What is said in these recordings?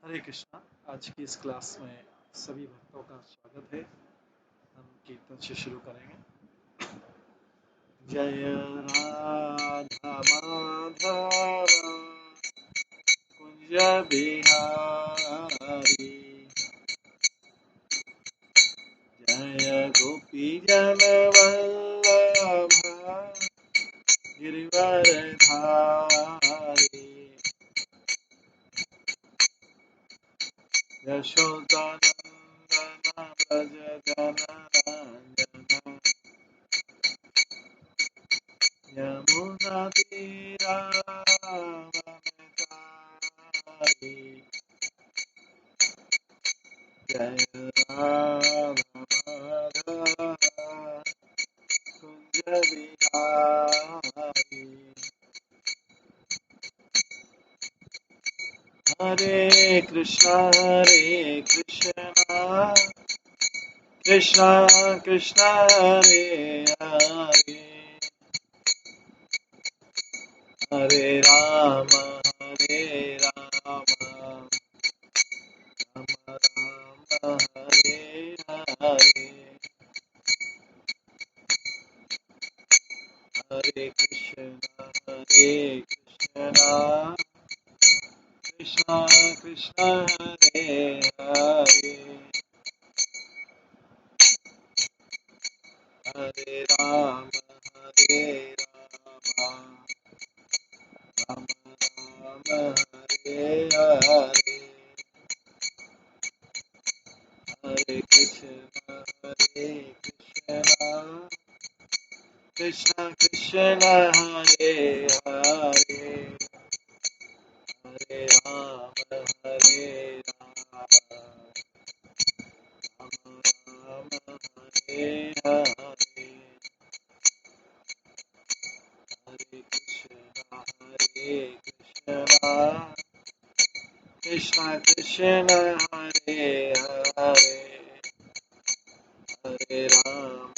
हरे कृष्णा। आज की इस क्लास में सभी भक्तों का स्वागत है। हम कीर्तन से शुरू करेंगे। जय राधा माधव कुंज बिहारी, जय गोपी जन वल्लभ गिरिवर धारी, यशोदानंदन व्रज जनरंजन, यमुना तीरावनचारी, जय राधा माधव कुंज बिहारी। हरे कृष्णा कृष्णा कृष्णा हरे हरे, हरे राम राम राम हरे हरे, हरे कृष्णा कृष्णा कृष्णा हरे हरे, हरे राम राम राम हरे हरे, हरे कृष्णा कृष्णा कृष्णा हरे हरे, हरे राम राम राम हरे हरे, हरे कृष्णा कृष्णा कृष्णा हरे हरे, हरे राम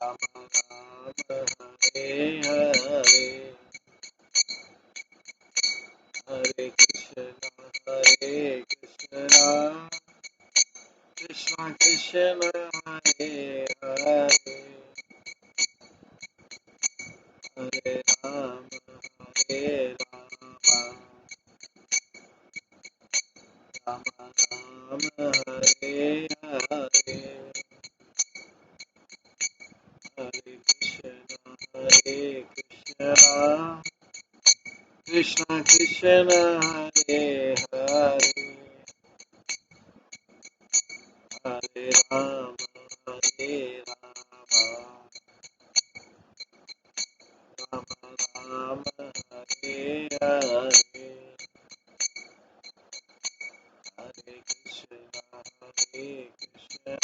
राम राम हरे हरे, हरे कृष्णा कृष्णा कृष्णा हरे हरे, हरे राम राम राम हरे हरे, हरे कृष्णा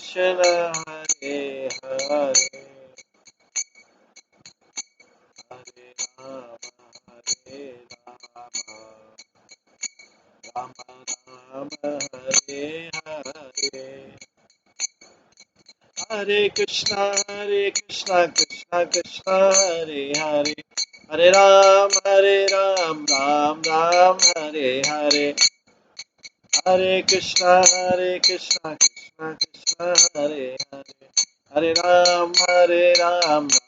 कृष्णा कृष्णा हरे हरे, हरे राम राम राम हरे हरे, हरे कृष्णा कृष्णा कृष्णा हरे हरे, हरे राम राम राम हरे हरे, हरे कृष्णा कृष्णा कृष्णा हरे हरे, हरे राम राम राम हरे हरे, हरे कृष्णा कृष्णा कृष्णा हरे हरे, हरे राम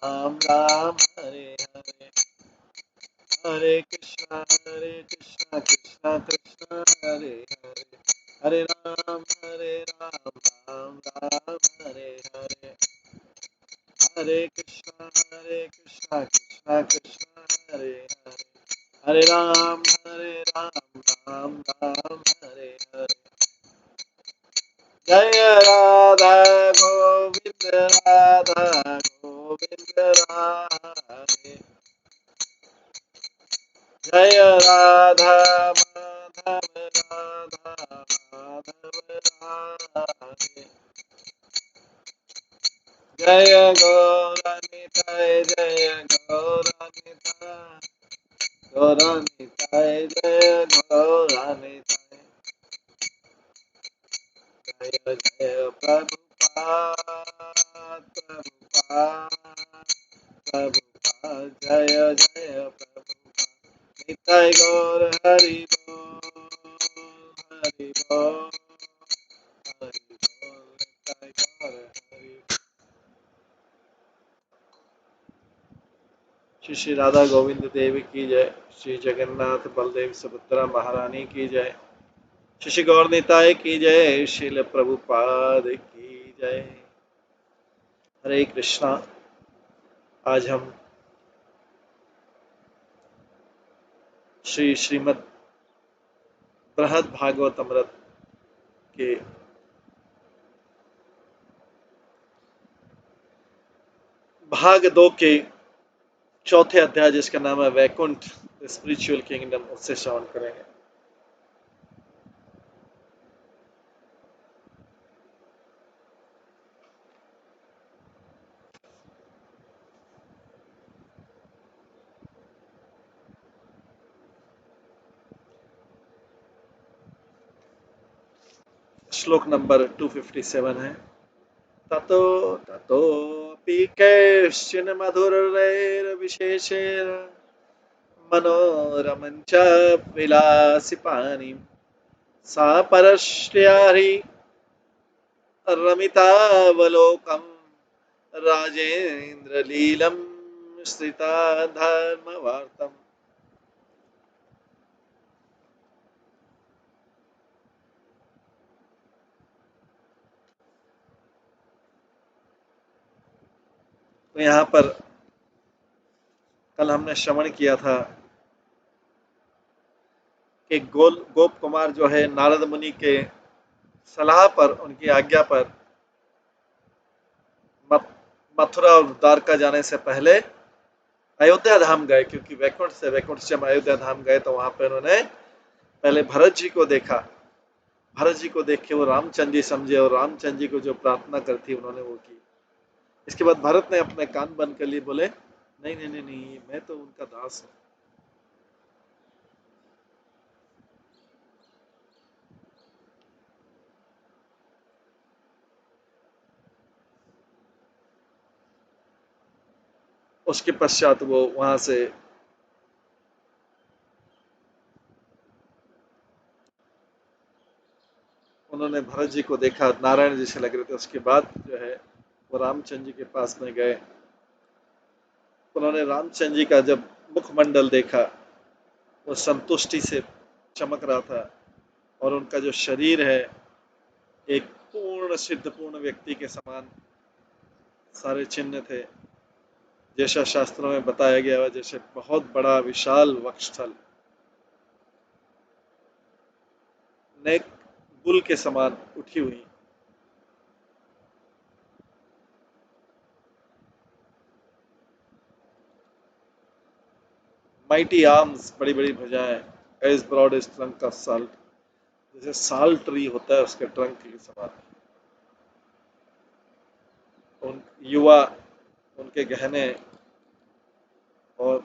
राम राम हरे हरे, हरे कृष्णा कृष्णा कृष्णा हरे हरे, हरे राम राम हरे हरे, हरे कृष्णा कृष्णा कृष्णा हरे हरे, हरे राम राम हरे हरे, जय राधा गोविंद राधे, जय राधा माधव राधे, जय गौरनिताय गौरनिताय जय गौरनिताय, जय जय प्रभुपाद प्रभुपाद जय जय प्रभुपाद निताय गौर हरि बोल हरि बोल हरि बोल निताय गौर हरि। श्री श्री राधा गोविंद देव की जय। श्री जगन्नाथ बलदेव सुभद्रा महारानी की जय। श्री श्री गौर निताय की जय। श्रील प्रभुपाद की जय। हरे कृष्णा। आज हम श्रीमद् बृहद भागवत अमृत के भाग 2 के चौथे अध्याय, जिसका नाम है वैकुंठ द स्पिरिचुअल किंगडम, उससे श्रवण करेंगे। श्लोक नंबर 257 है। ततो ततोऽपि कैश्चिन् मधुरैर्विशेषेण मनोरमं च विलासिपानि सा परश्र्याहि रमितावलोकं राजेन्द्रलीलं स्थिता धर्मवार्तम्। तो यहाँ पर कल हमने श्रवण किया था कि गोप कुमार जो है नारद मुनि के सलाह पर, उनकी आज्ञा पर मथुरा और द्वारका जाने से पहले अयोध्या धाम गए, क्योंकि वैकुंठ से हम अयोध्या धाम गए तो वहां पर उन्होंने पहले भरत जी को देखा। भरत जी को देख के वो रामचंद्र जी समझे और रामचंद्र जी को जो प्रार्थना करती उन्होंने वो की। इसके बाद भरत ने अपने कान बंद कर लिए, बोले नहीं नहीं नहीं नहीं, मैं तो उनका दास हूं। उसके पश्चात वो वहां से उन्होंने भरत जी को देखा, नारायण जी से लग रहे थे। उसके बाद जो है वो रामचंद्र जी के पास में गए। उन्होंने रामचंद्र जी का जब मुखमंडल देखा, वो संतुष्टि से चमक रहा था, और उनका जो शरीर है एक पूर्ण सिद्ध पूर्ण व्यक्ति के समान सारे चिन्ह थे, जैसा शास्त्रों में बताया गया है, जैसे बहुत बड़ा विशाल वक्षस्थल, नेक बुल के समान उठी हुई। माइटी आर्म्स, बड़ी बड़ी भुजाएं, as broad as trunk of salt, जैसे साल ट्री होता है उसके ट्रंक के समान। उन युवा, उनके गहने और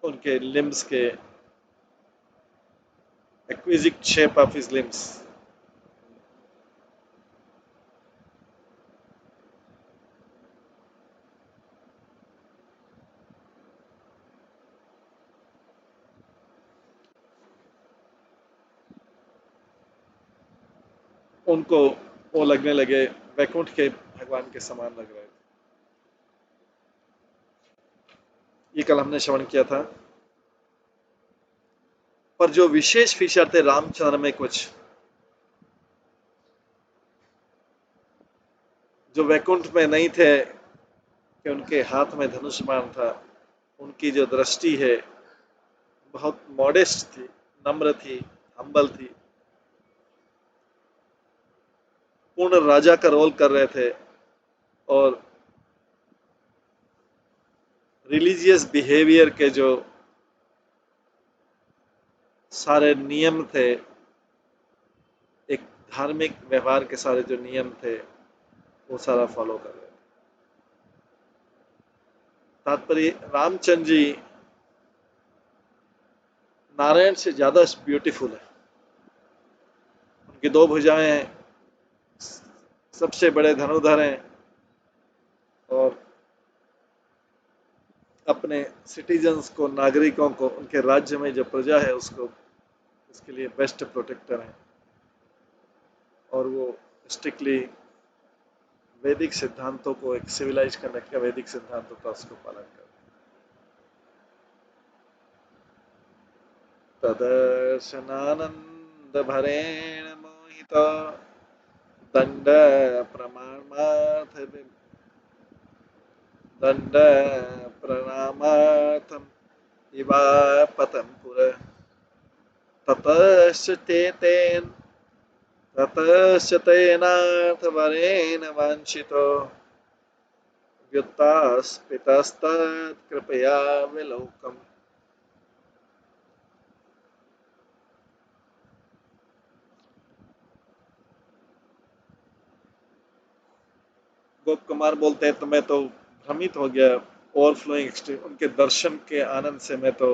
उनके लिम्स के exquisite shape of his limbs, उनको वो लगने लगे वैकुंठ के भगवान के समान लग रहे थे। ये कल हमने श्रवण किया था। पर जो विशेष फीचर थे रामचंद्र में, कुछ जो वैकुंठ में नहीं थे, कि उनके हाथ में धनुष बाण था, उनकी जो दृष्टि है बहुत मॉडेस्ट थी, नम्र थी, हम्बल थी, पूर्ण राजा का रोल कर रहे थे, और रिलीजियस बिहेवियर के जो सारे नियम थे, एक धार्मिक व्यवहार के सारे जो नियम थे, वो सारा फॉलो कर रहे थे। तात्पर्य, रामचंद्र जी नारायण से ज्यादा ब्यूटीफुल है। उनकी 2 भुजाएं हैं, सबसे बड़े धनुधर हैं, और अपने सिटीजन्स को, नागरिकों को, उनके राज्य में जो प्रजा है उसको, उसके लिए बेस्ट प्रोटेक्टर हैं। और वो स्ट्रिक्टली वैदिक सिद्धांतों को, एक सिविलाइज करने का वैदिक सिद्धांतों का उसको पालन करते हैं। तदर्शनानंद भरेण मोहित दंड प्रमाणार्थ दंड प्रणामार्थम इवा पतम पुर ततश्च तेनाथ वरेण वांछितो व्युत्थापितस्तत् कृपया विलोकम। गोप कुमार बोलते हैं तो मैं तो भ्रमित हो गया, ओवरफ्लोइंग एक्सट्रीम, उनके दर्शन के आनंद से मैं तो,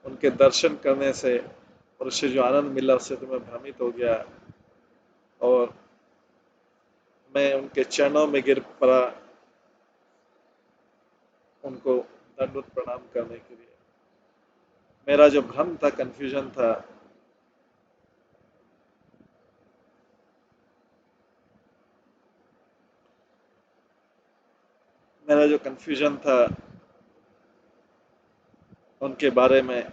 उनके दर्शन करने से और उससे जो आनंद मिला उससे तो मैं भ्रमित हो गया, और मैं उनके चरणों में गिर पड़ा उनको दंडवत प्रणाम करने के लिए। मेरा जो भ्रम था, कंफ्यूजन था, मेरा जो कंफ्यूजन था उनके बारे में,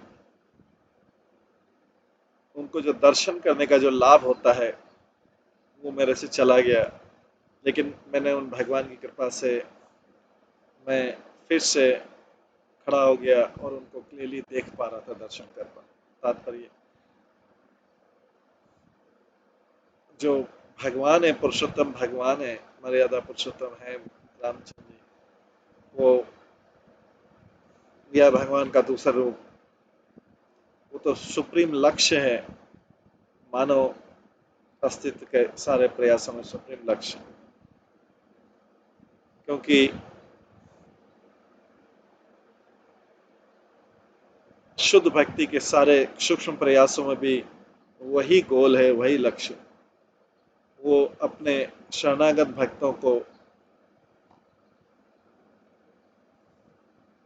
उनको जो दर्शन करने का जो लाभ होता है वो मेरे से चला गया। लेकिन मैंने उन भगवान की कृपा से मैं फिर से खड़ा हो गया और उनको क्लियरली देख पा रहा था, दर्शन कर पा रहा। तात्पर्य जो भगवान है, पुरुषोत्तम भगवान है, मर्यादा पुरुषोत्तम है रामचंद्र जी, वो या भगवान का दूसरा रूप, वो तो सुप्रीम लक्ष्य है, मानव अस्तित्व के सारे प्रयासों में सुप्रीम लक्ष्य। क्योंकि शुद्ध भक्ति के सारे सूक्ष्म प्रयासों में भी वही गोल है, वही लक्ष्य। वो अपने शरणागत भक्तों को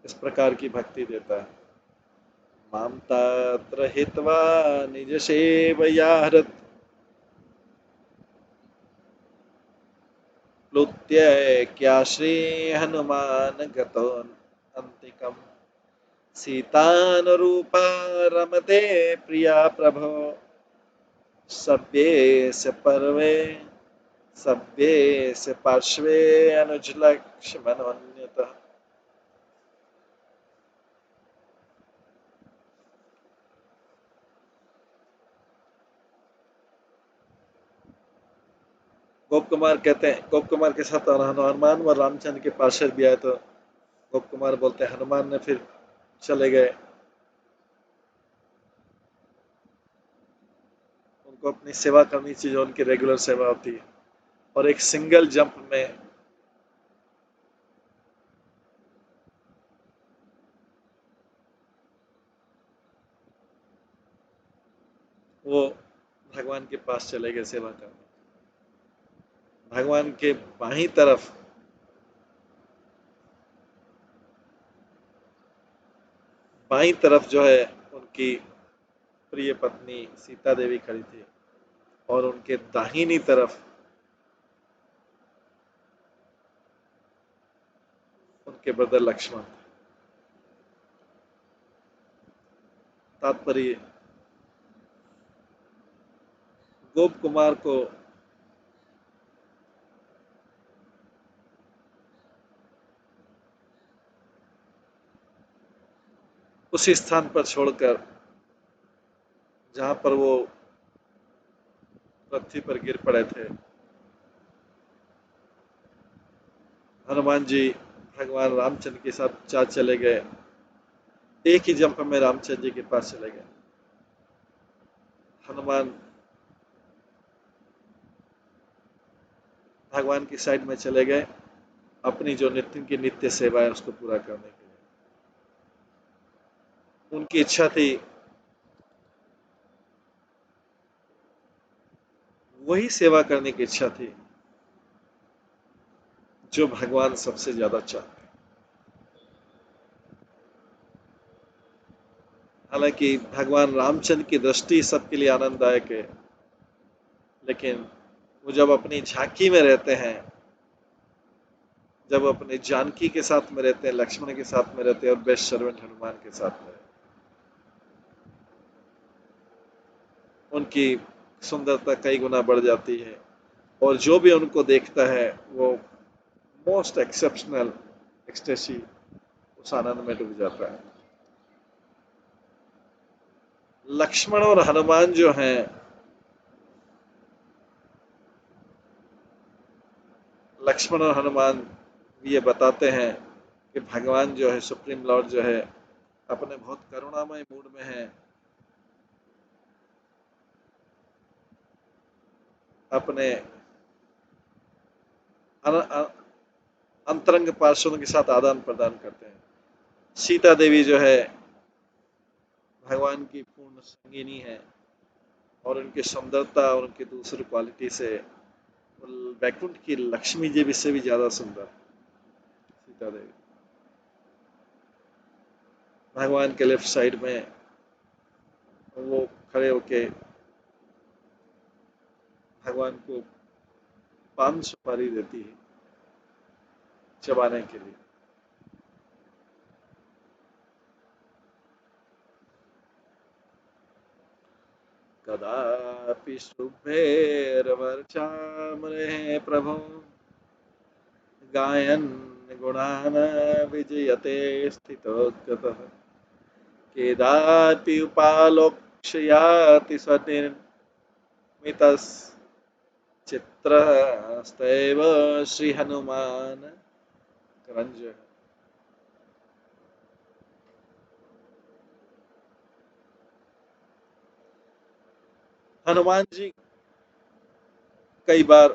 इस प्रकार की भक्ति देता है। माम तत्र हित्वा निज सेवया हरत प्लुत्य क्या श्री हनुमान गतो अंतिकम सीतानुरूप रमते प्रिया प्रभो सभ्ये से पर्वे सभ्ये से पार्श्वे अनुज लक्ष्मणोन्यत। गोप कुमार कहते हैं, गोप कुमार के साथ हनुमान व रामचंद्र के पार्षद भी आए तो गोप कुमार बोलते हैं, हनुमान ने फिर चले गए, उनको अपनी सेवा करनी चाहिए जो उनकी रेगुलर सेवा होती है। और एक सिंगल जंप में वो भगवान के पास चले गए सेवा करने। भगवान के बाहीं तरफ बाईं तरफ जो है उनकी प्रिय पत्नी सीता देवी खड़ी थी, और उनके दाहिनी तरफ उनके ब्रदर लक्ष्मण थे। तात्पर्य गोप कुमार को उसी स्थान पर छोड़कर जहां पर वो पृथ्वी पर गिर पड़े थे, हनुमान जी भगवान रामचंद्र के साथ चार चले गए। एक ही जंप में रामचंद्र जी के पास चले गए। हनुमान भगवान की साइड में चले गए, अपनी जो नित्य की नित्य सेवा है उसको पूरा करने के लिए। उनकी इच्छा थी, वही सेवा करने की इच्छा थी जो भगवान सबसे ज्यादा चाहते हैं। हालांकि भगवान रामचंद्र की दृष्टि सबके लिए आनंददायक है, लेकिन वो जब अपनी झांकी में रहते हैं, जब अपने जानकी के साथ में रहते हैं, लक्ष्मण के साथ में रहते हैं और बेस्ट सर्वेंट हनुमान के साथ में, उनकी सुंदरता कई गुना बढ़ जाती है और जो भी उनको देखता है वो मोस्ट एक्सेप्शनल एक्सटेसी उस आनंद में डूब जाता है। लक्ष्मण और हनुमान जो हैं, लक्ष्मण और हनुमान ये बताते हैं कि भगवान जो है, सुप्रीम लॉर्ड जो है, अपने बहुत करुणामय मूड में है, अपने अंतरंग पार्षदों के साथ आदान प्रदान करते हैं। सीता देवी जो है भगवान की पूर्ण संगिनी है और उनकी सुंदरता और उनकी दूसरी क्वालिटी से वैकुंठ की लक्ष्मी जी से भी ज्यादा सुंदर सीता देवी। भगवान के लेफ्ट साइड में वो खड़े होके भगवान को पान सुपारी देती है चबाने के लिए। कदापि शुभेर्वर्चामहे प्रभु गायन् गुणान् विजयते स्थितोद्गतः केदापि उपालोक्ष्याति स्वनिर्मितश्चित्रस्तैव श्रीहनुमान् करञ्जः। हनुमान जी कई बार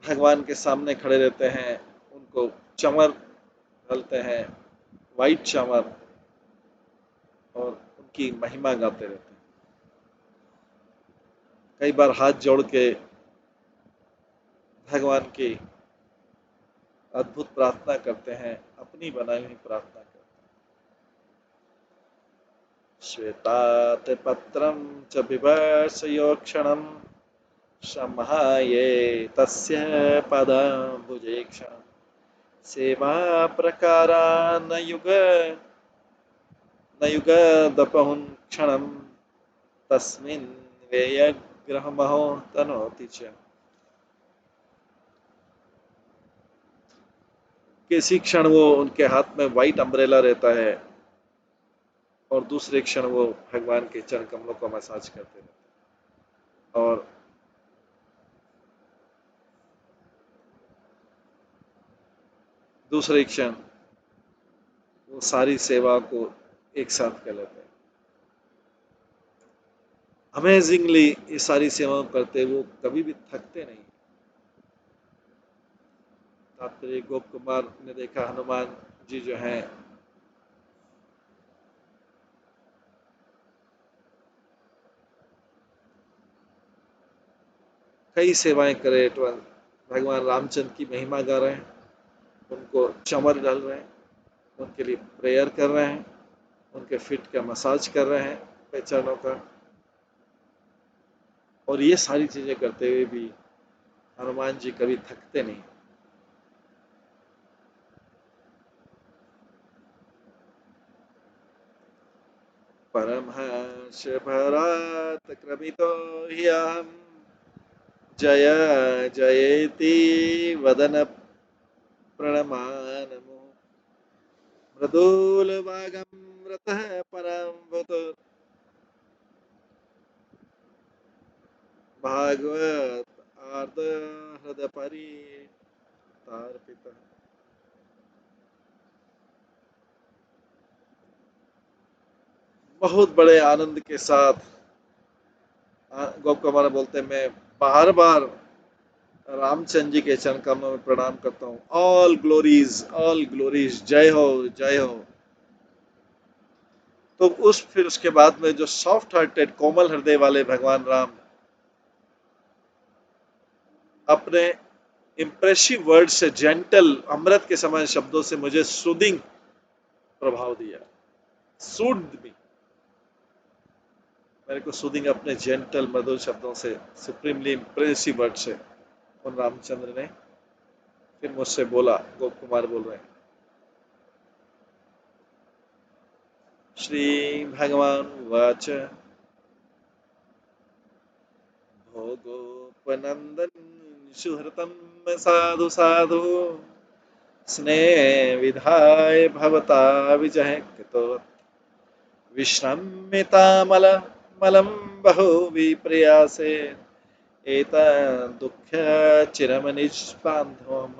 भगवान के सामने खड़े रहते हैं, उनको चमर डालते हैं, वाइट चमर, और उनकी महिमा गाते रहते हैं। कई बार हाथ जोड़ के भगवान की अद्भुत प्रार्थना करते हैं, अपनी बनाई हुई प्रार्थना करते हैं। श्वेतात पत्रं च बिभर्षयोक्षणं समाये तस्य पदाम्बुजे क्षणं सेवा प्रकारा न युगदपहुं क्षणं तस्मिन् व्ययग्रहमहो तनोति च। किसी क्षण वो उनके हाथ में व्हाइट अम्ब्रेला रहता है और दूसरे क्षण वो भगवान के चरण कमलों को मसाज करते रहते हैं, और दूसरे क्षण वो सारी सेवा को एक साथ कर लेते हैं। अमेजिंगली ये सारी सेवाओं करते वो कभी भी थकते नहीं। तात्पर्य गोप कुमार ने देखा हनुमान जी जो हैं कई सेवाएं करे, भगवान रामचंद्र की महिमा गा रहे हैं, उनको चमर डाल रहे हैं, उनके लिए प्रेयर कर रहे हैं, उनके फिट का मसाज कर रहे हैं पैचरणों का, और ये सारी चीजें करते हुए भी हनुमान जी कभी थकते नहीं। परमहंस भरत क्रमितो ह्यहम् जय जयेति वदन प्रणमानमु मृदुलवागं रतः परमभूत भागवत आर्द हृदय परितार्पितः। बहुत बड़े आनंद के साथ गोप कुमार बोलते हैं, मैं बार बार रामचंद्र जी के चरण कमलों में प्रणाम करता हूँ। ऑल ग्लोरीज, जय हो जय हो। तो फिर उसके बाद में जो सॉफ्ट हार्टेड कोमल हृदय वाले भगवान राम अपने इंप्रेसिव वर्ड से, जेंटल अमृत के समान शब्दों से मुझे सूदिंग प्रभाव दिया, सूद मी। मेरे को सूदिंग अपने जेंटल मधुर शब्दों से, सुप्रीमली इम्प्रेसिव वर्ड से उन रामचंद्र ने फिर मुझसे बोला, गोप कुमार बोल रहे हैं, श्री भगवान वाच भोगोपनंदन सुहृतम साधु साधु स्नेह विधाय भवता विजय कृतो विश्रम्यतामल मलम बहु विप्रयासे एता दुःख चिरमनिष्पान्धवम।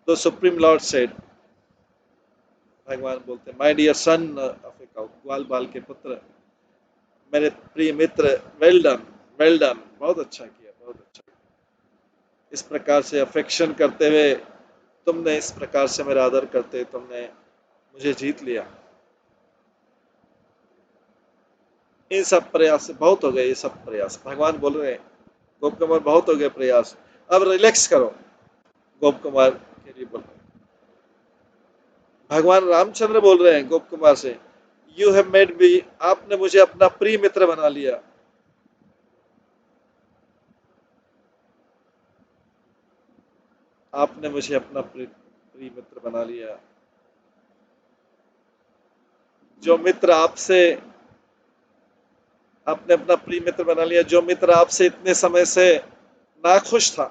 तो सुप्रीम लॉर्ड सेड, भगवान बोलते हैं, my dear son of a cow, ग्वाल बाल के पुत्र, मेरे प्रिय मित्र, वेल डन, वेल डन, बहुत अच्छा किया, बहुत अच्छा किया। इस प्रकार से अफेक्शन करते हुए तुमने, इस प्रकार से मेरा आदर करते तुमने मुझे जीत लिया। इन सब प्रयास बहुत हो गए, ये सब प्रयास, भगवान बोल रहे हैं गोप कुमार बहुत हो गए प्रयास, अब रिलैक्स करो। गोप कुमार के लिए बोल रहे हैं, भगवान रामचंद्र बोल रहे हैं गोप कुमार से, यू हैव मेड मी, आपने मुझे अपना प्रिय मित्र बना लिया। आपने मुझे अपना प्रिय मित्र बना लिया। जो मित्र आपसे, आपने अपना प्रिय मित्र बना लिया, जो मित्र आपसे इतने समय से नाखुश था,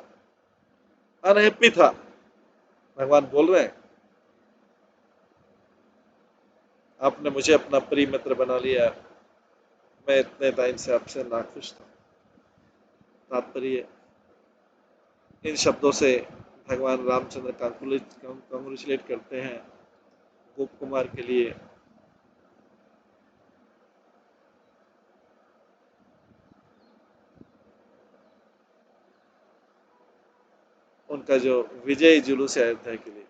अनहैप्पी था, भगवान बोल रहे हैं आपने मुझे अपना प्रिय मित्र बना लिया, मैं इतने टाइम से आपसे नाखुश था। तात्पर्य, इन शब्दों से भगवान रामचंद्र कांग्रेचुलेट करते हैं गोप कुमार के लिए। उनका जो विजय जुलूस है अयोध्या के लिए,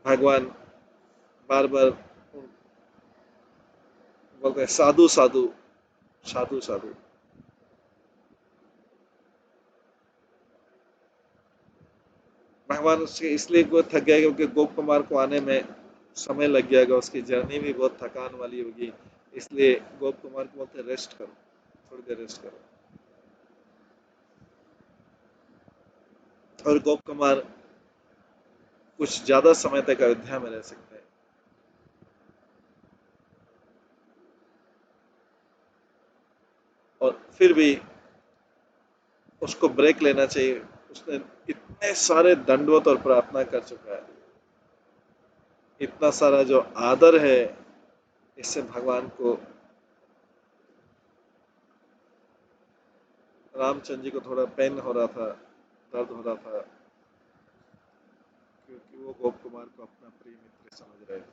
भगवान बार बार बोलते हैं, साधु साधु, साधु साधु। भगवान उसके इसलिए वो थक गए क्योंकि गोप कुमार को आने में समय लग जाएगा, उसकी जर्नी भी बहुत थकान वाली होगी, इसलिए गोप कुमार को बोलते हैं, रेस्ट करो, थोड़ी देर रेस्ट करो। और गोप कुमार कुछ ज्यादा समय तक अयोध्या में रह सकते हैं। और फिर भी उसको ब्रेक लेना चाहिए, उसने इतने सारे दंडवत और प्रार्थना कर चुका है, इतना सारा जो आदर है, इससे भगवान को, रामचंद्र जी को थोड़ा पेन हो रहा था, दर्द हो रहा था, क्योंकि वो गोप कुमार को अपना प्रिय मित्र समझ रहे थे।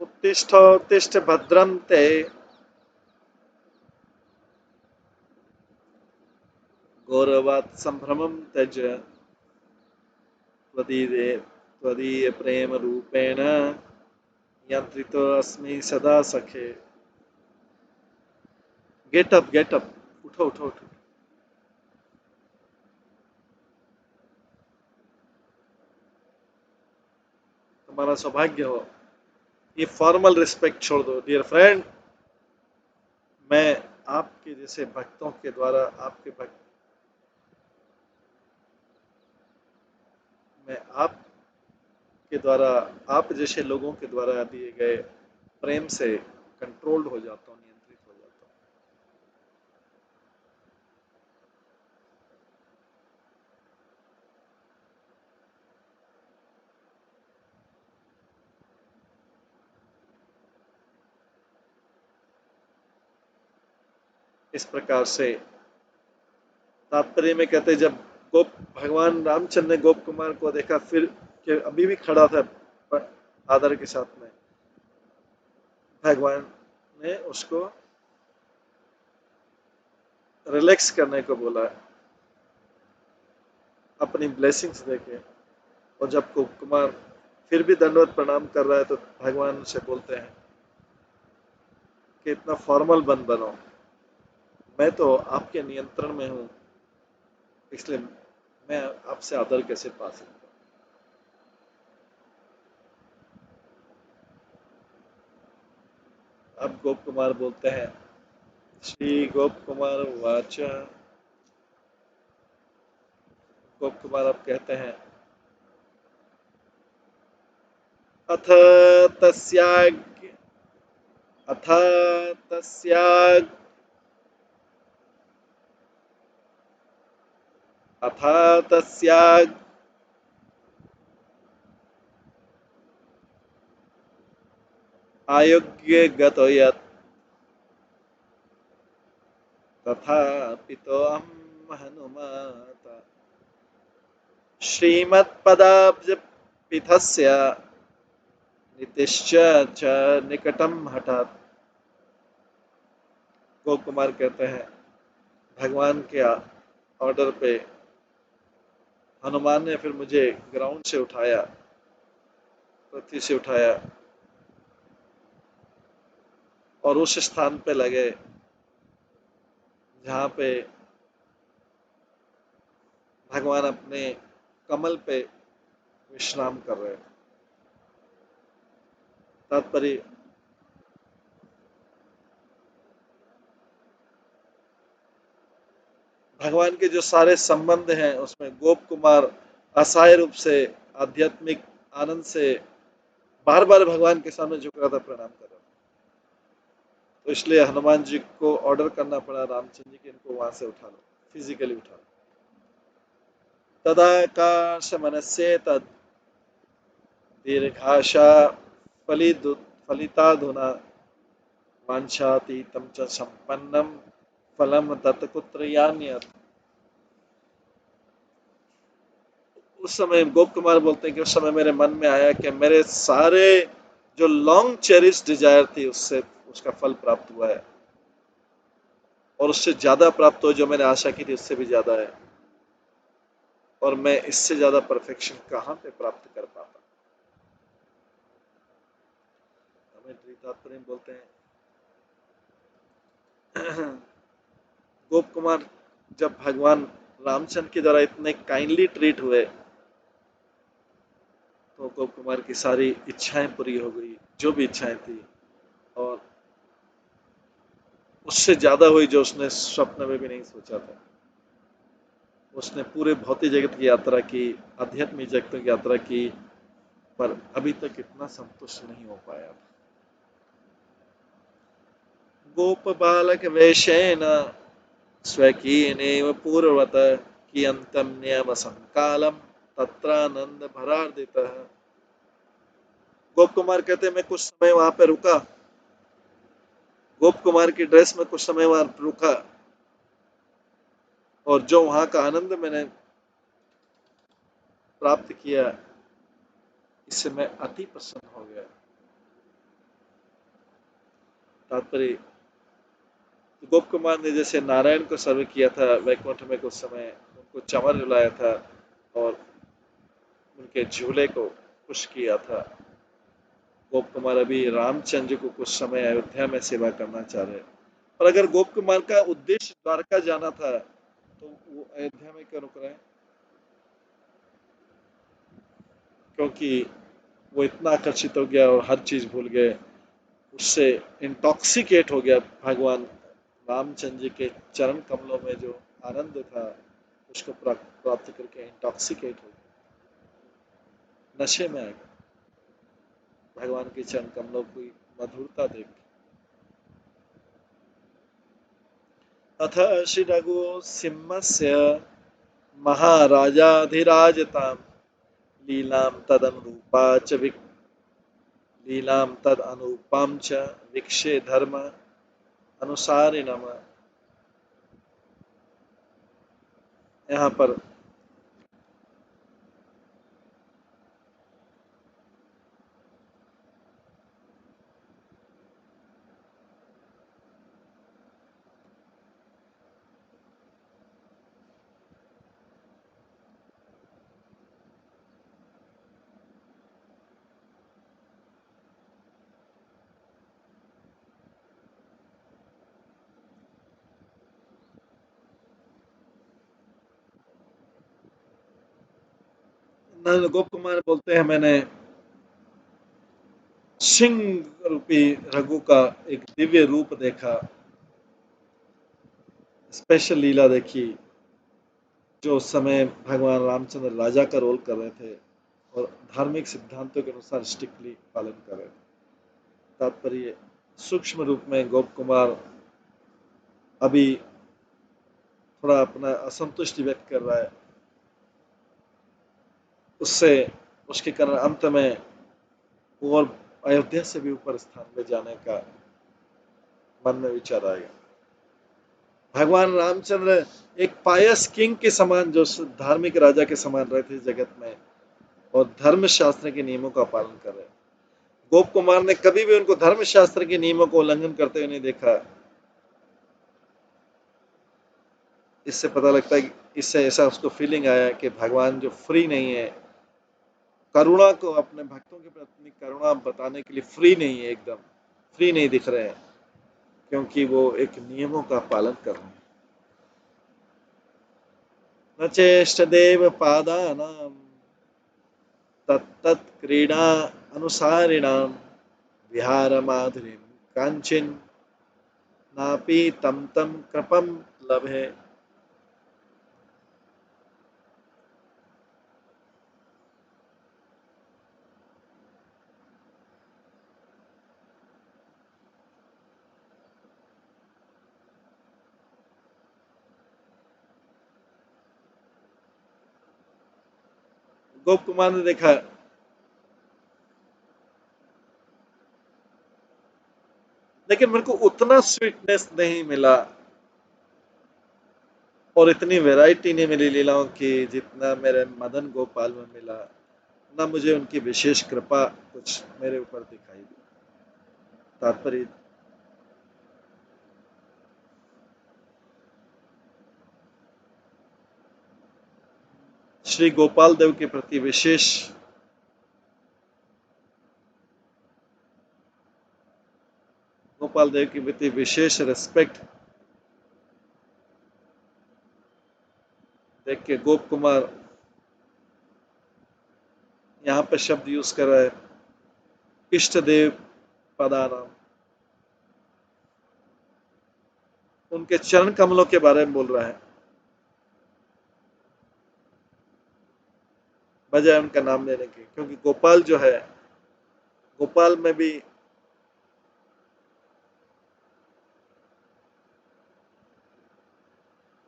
उत्तिष्ठ उत्तिष्ठ भद्रम ते गौरवात् संभ्रमं त्यज त्वदीय त्वदीय प्रेम रूपेण यंत्रितो अस्मि सदा सखे। गेट अप, उठो उठो उठो, तुम्हारा सौभाग्य हो, ये फॉर्मल रिस्पेक्ट छोड़ दो डियर फ्रेंड। मैं आपके जैसे भक्तों के द्वारा, आपके भक्त, मैं आपके द्वारा, आप जैसे लोगों के द्वारा दिए गए प्रेम से कंट्रोल्ड हो जाता हूँ, नियंत्रित हो जाता हूँ। इस प्रकार से तात्पर्य में कहते, जब गोप भगवान रामचंद्र ने गोप कुमार को देखा, फिर कि अभी भी खड़ा था आदर के साथ में, भगवान ने उसको रिलैक्स करने को बोला, अपनी ब्लेसिंग्स देके। और जब गोप कुमार फिर भी दंडवत प्रणाम कर रहा है, तो भगवान से बोलते हैं कि इतना फॉर्मल बन बनो, मैं तो आपके नियंत्रण में हूँ, इसलिए मैं आपसे आदर कैसे पा सकता हूँ। गोप कुमार बोलते हैं, श्री गोप कुमार वाच, गोप कुमार अब कहते हैं, अथ तस्याज्ञ अथ तस्याज्ञ अथ तस्याज्ञ आयुग्य गतो यत् तथापितोऽहं हनुमता श्रीमत्पदाब्जपीठस्य नीतिश्च च निकटम हठात्। गोप कुमार कहते हैं, भगवान के ऑर्डर पे हनुमान ने फिर मुझे ग्राउंड से उठाया, पृथ्वी से उठाया और उस स्थान पे लगे जहाँ पे भगवान अपने कमल पे विश्राम कर रहे थे। तात्पर्य, भगवान के जो सारे संबंध हैं उसमें गोप कुमार असहाय रूप से आध्यात्मिक आनंद से बार बार भगवान के सामने झुक रहा था, प्रणाम कर रहा था। तो इसलिए हनुमान जी को ऑर्डर करना पड़ा रामचंद्र जी के, इनको वहां से उठा लो, फिजिकली उठा लो। तदाकाश मनस्ये तद दीर्घाशा फलिताधुना वांछातीतं च संपन्नम फलम तत्कुत्र यान्यत्। उस समय गोप कुमार बोलते हैं कि उस समय मेरे मन में आया कि मेरे सारे जो लॉन्ग चेरिश डिजायर थी उससे उसका फल प्राप्त हुआ है, और उससे ज्यादा प्राप्त हो, जो मैंने आशा की थी उससे भी ज्यादा है, और मैं इससे ज्यादा परफेक्शन कहाँ पे प्राप्त कर पाता। हमें तात्पर्य बोलते हैं, गोप कुमार जब भगवान रामचंद्र के द्वारा इतने काइंडली ट्रीट हुए तो गोप कुमार की सारी इच्छाएं पूरी हो गई, जो भी इच्छाएं थी, और उससे ज्यादा हुई जो उसने स्वप्न में भी नहीं सोचा था। उसने पूरे भौतिक जगत की यात्रा की, आध्यात्मिक जगत की यात्रा की, पर अभी तक इतना संतुष्ट नहीं हो पाया। गोप बालक वेशेन स्वकीयनेव पूर्वत कियन्तं न्यवसं कालम तत्रानंद भरार्दितः। गोप कुमार कहते हैं, मैं कुछ समय वहां पे रुका, गोप कुमार की ड्रेस में कुछ समय वहां रुका, और जो वहां का आनंद मैंने प्राप्त किया, इससे मैं अति प्रसन्न हो गया। तात्पर्य, गोप कुमार ने जैसे नारायण को सर्व किया था वैकुंठ में, कुछ समय उनको चंवर झुलाया था और उनके झूले को खुश किया था, गोप कुमार अभी रामचंद्र को कुछ समय अयोध्या में सेवा करना चाह रहे। और अगर गोप कुमार का उद्देश्य द्वारका जाना था तो वो अयोध्या में क्यों रुक रहे हैं? क्योंकि वो इतना आकर्षित हो गया और हर चीज भूल गए, उससे इंटॉक्सिकेट हो गया। भगवान रामचंद्र जी के चरण कमलों में जो आनंद था उसको प्राप्त करके इंटॉक्सिकेट हो गया, नशे में आ गया भगवान के चरण कमलों की मधुरता देख। अथ श्री रघु सिंहस्य महाराजाधिराजतां लीलां तदनुरूपा च लीलां तद अनुरूपां च वीक्षे धर्म अनुसारिणम। यहाँ पर गोप कुमार बोलते हैं, मैंने सिंह रूपी रघु का एक दिव्य रूप देखा, स्पेशल लीला देखी, जो उस समय भगवान रामचंद्र राजा का रोल कर रहे थे और धार्मिक सिद्धांतों के अनुसार स्ट्रिक्टली पालन कर रहे थे। तात्पर्य सूक्ष्म रूप में गोप कुमार अभी थोड़ा अपना असंतुष्टि व्यक्त कर रहा है, उससे उसके कारण अंत में वो और अयोध्या से भी ऊपर स्थान में जाने का मन में विचार आएगा। भगवान रामचंद्र एक पायस किंग के समान, जो धार्मिक राजा के समान रहे थे जगत में और धर्म शास्त्र के नियमों का पालन कर रहे। गोप कुमार ने कभी भी उनको धर्म शास्त्र के नियमों को उल्लंघन करते हुए नहीं देखा। इससे पता लगता है कि इससे ऐसा उसको फीलिंग आया कि भगवान जो फ्री नहीं है, करुणा को अपने भक्तों के प्रति करुणा बताने के लिए फ्री नहीं है, एकदम फ्री नहीं दिख रहे हैं, क्योंकि वो एक नियमों का पालन कर रहे हैं। न चेष्टदेव पादानां तत्तत् क्रीडा अनुसारिणां विहारमाधुरीं कांचिन नापि तं तं कृपं लभे। गोप कुमार ने देखा लेकिन मेरे को उतना स्वीटनेस नहीं मिला और इतनी वैरायटी नहीं मिली लीलाओं की जितना मेरे मदन गोपाल में मिला। ना मुझे उनकी विशेष कृपा कुछ मेरे ऊपर दिखाई दी। तात्पर्य श्री गोपाल देव के प्रति विशेष गोपाल देव के प्रति विशेष रिस्पेक्ट देख के गोप कुमार यहाँ पे शब्द यूज कर रहा है, इष्ट देव पदानाम, उनके चरण कमलों के बारे में बोल रहा है बजाय उनका नाम लेने के, क्योंकि गोपाल जो है, गोपाल में भी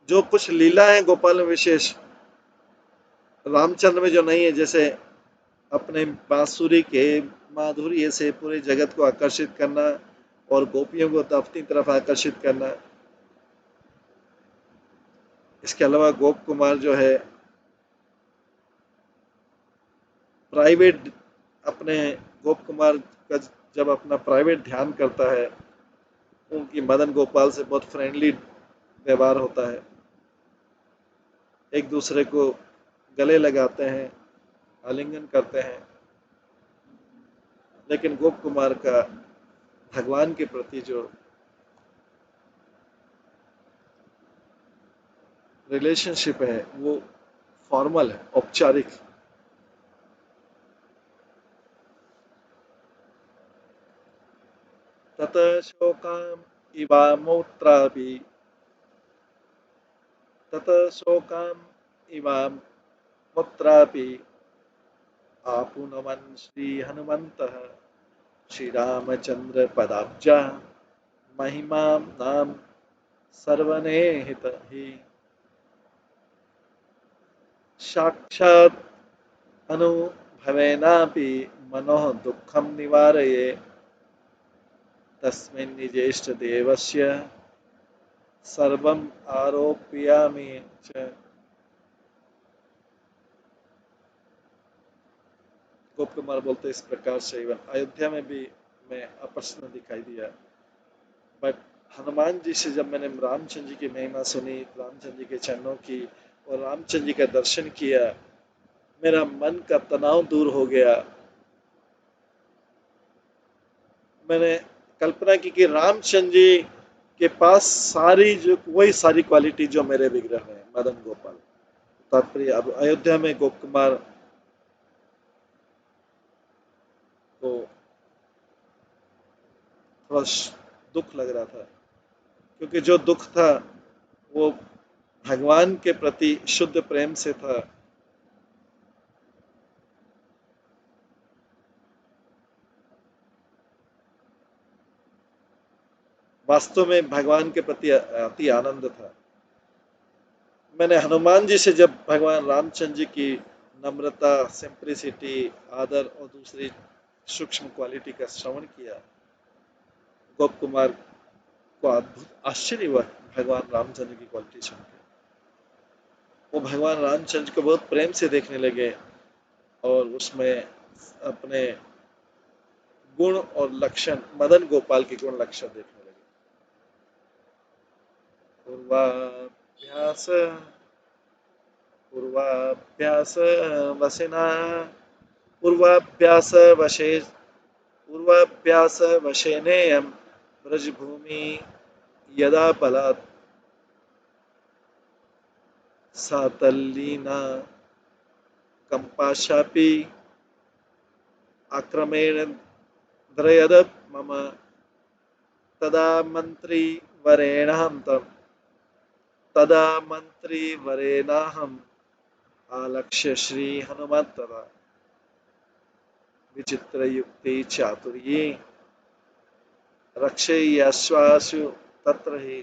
जो कुछ लीला है गोपाल में विशेष, रामचंद्र में जो नहीं है। जैसे अपने बांसुरी के माधुर्य से पूरे जगत को आकर्षित करना और गोपियों को तो अपनी तरफ आकर्षित करना। इसके अलावा गोप कुमार जो है प्राइवेट अपने गोप कुमार का जब अपना प्राइवेट ध्यान करता है, उनकी मदन गोपाल से बहुत फ्रेंडली व्यवहार होता है, एक दूसरे को गले लगाते हैं, आलिंगन करते हैं। लेकिन गोप कुमार का भगवान के प्रति जो रिलेशनशिप है वो फॉर्मल है, औपचारिक। तत शोकाम इवामोत्रापि तत शोकाम इवामोत्रापि आपुनवन् श्री हनुमन्तः श्रीरामचंद्र पदाब्जा महिमा नाम सर्वनेहित ही साक्षात् अनुभवेनापि मनोः दुःखं निवारये तस्मिन् निजेष्टदेवस्य सर्वम् आरोपयामि च। गोप कुमार बोलते इस प्रकार से इवन अयोध्या में भी मैं अप्रसन्न दिखाई दिया, बट हनुमान जी से जब मैंने रामचंद्र जी की महिमा सुनी, रामचंद्र जी के चरणों की और रामचंद्र जी का दर्शन किया, मेरा मन का तनाव दूर हो गया। मैंने कल्पना की कि रामचंद्र जी के पास सारी जो वही सारी क्वालिटी जो मेरे विग्रह में है, मदन गोपाल। तात्पर्य अब अयोध्या में गोप कुमार को थोड़ा दुख लग रहा था, क्योंकि जो दुख था वो भगवान के प्रति शुद्ध प्रेम से था। वास्तव में भगवान के प्रति अति आनंद था। मैंने हनुमान जी से जब भगवान रामचंद्र जी की नम्रता, सिंप्लिसिटी, आदर और दूसरी सूक्ष्म क्वालिटी का श्रवण किया, गोप कुमार को अद्भुत आश्चर्य हुआ भगवान रामचंद्र की क्वालिटी सुन के। वो भगवान रामचंद्र को बहुत प्रेम से देखने लगे और उसमें अपने गुण और लक्षण, मदन गोपाल के गुण लक्षण देखने लगे। पूर्वाभ्यास पूर्वाभ्यास वशिना पूर्वाभ्यास वशे पूर्वाभ्यास वशेनेयं ब्रजभूमि यदा बलात् सातल्लीना कंपाशापि आक्रमेण द्रयद मम तदा मंत्री वरेणाहम् आलक्ष्य श्री हनुमत तदा विचित्र युक्ति चातुर्ये रक्षय्याश्वासु तत्र ही।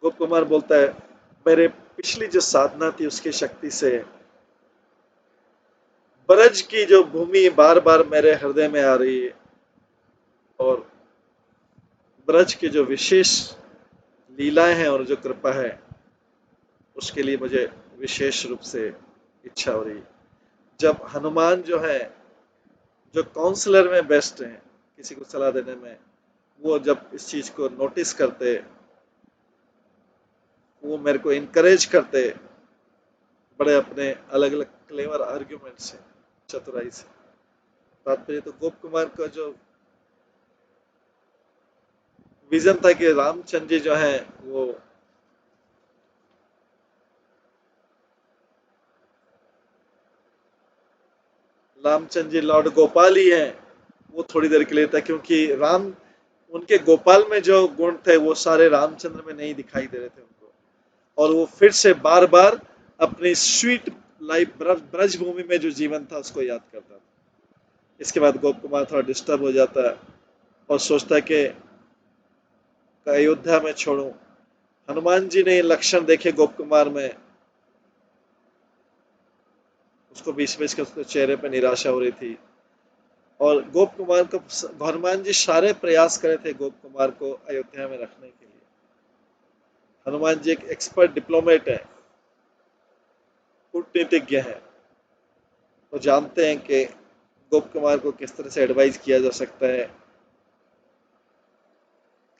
गोप कुमार बोलता है, मेरे पिछली जो साधना थी उसकी शक्ति से ब्रज की जो भूमि बार बार मेरे हृदय में आ रही है, और ब्रज की जो विशेष लीलाएं हैं और जो कृपा है उसके लिए मुझे विशेष रूप से इच्छा हो रही है। जब हनुमान जो है, जो काउंसलर में बेस्ट हैं किसी को सलाह देने में, वो जब इस चीज को नोटिस करते, वो मेरे को इनकरेज करते बड़े अपने अलग अलग क्लेवर आर्ग्यूमेंट से, चतुराई से। तात्पर्य तो गोप कुमार का जो विजन था कि रामचंद्र जी जो है वो रामचंद्र जी लॉर्ड गोपाल ही हैं, वो थोड़ी देर के लिए था, क्योंकि राम उनके गोपाल में जो गुण थे वो सारे रामचंद्र में नहीं दिखाई दे रहे थे उनको, और वो फिर से बार बार अपनी स्वीट लाइफ ब्रज भूमि में जो जीवन था उसको याद करता था। इसके बाद गोप कुमार थोड़ा डिस्टर्ब हो जाता है और सोचता है कि अयोध्या में छोड़ूं। हनुमान जी ने लक्षण देखे गोप कुमार में, उसको बीच बीच के उसके चेहरे पे निराशा हो रही थी, और गोप कुमार को हनुमान जी सारे प्रयास करे थे गोप कुमार को अयोध्या में रखने के लिए। हनुमान जी एक एक्सपर्ट डिप्लोमेट है, कूटनीतिज्ञ है, वो जानते हैं कि गोप कुमार को किस तरह से एडवाइस किया जा सकता है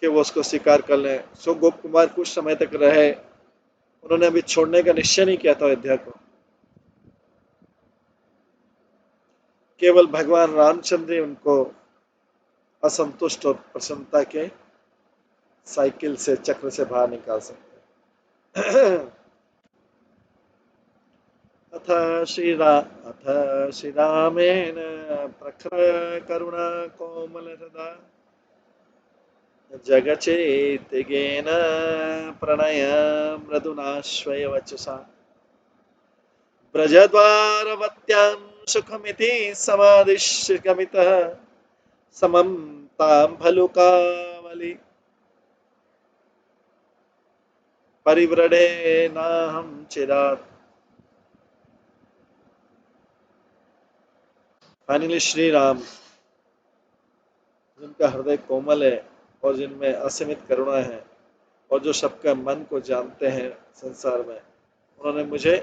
कि वो उसको स्वीकार कर लें। सो गोप कुमार कुछ समय तक रहे, उन्होंने अभी छोड़ने का निश्चय नहीं किया था अयोध्या को। केवल भगवान रामचंद्र ही उनको असंतुष्ट और प्रसन्नता के साइकिल से, चक्र से बाहर निकाल सकते हैं। अथ श्रीरामेण प्रखर करुणा कोमल हृदा जगचेतिगेन प्रणय मृदुनाश्वयवचसा ब्रजद्वारवत्यां सुखमिति समादिश्यगमितः समं तां भलुकावलि परिव्रडे नाहं चिरात्। फाइनली श्री राम, जिनका हृदय कोमल है और जिनमें असीमित करुणा है और जो सबका मन को जानते हैं संसार में, उन्होंने मुझे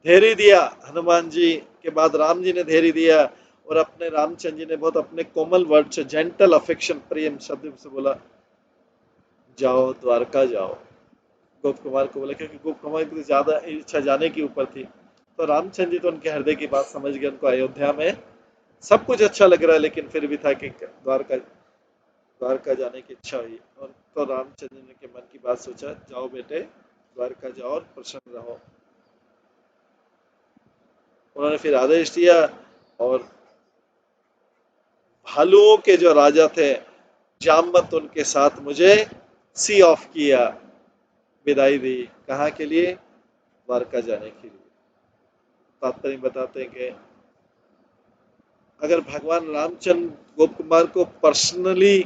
धैर्य दिया। हनुमान जी के बाद राम जी ने धैर्य दिया, और अपने रामचंद्र जी ने बहुत अपने कोमल वर्ड से, जेंटल अफेक्शन, प्रेम शब्द से बोला, जाओ द्वारका जाओ। गोप कुमार को बोला, क्योंकि गोप कुमार की ज्यादा इच्छा जाने की ऊपर थी, तो रामचंद्र जी तो उनके हृदय की बात समझ गए। उनको अयोध्या में सब कुछ अच्छा लग रहा है, लेकिन फिर भी था कि द्वारका द्वारका जाने की इच्छा हुई। और तो रामचंद्र ने के मन की बात सोचा, जाओ बेटे द्वारका जाओ और प्रसन्न रहो। उन्होंने फिर आदेश दिया और भालुओं के जो राजा थे जामवंत, उनके साथ मुझे सी ऑफ किया, विदाई दी। कहाँ के लिए? द्वारका जाने के लिए। तात्पर्य बताते हैं कि अगर भगवान रामचंद्र गोप कुमार को पर्सनली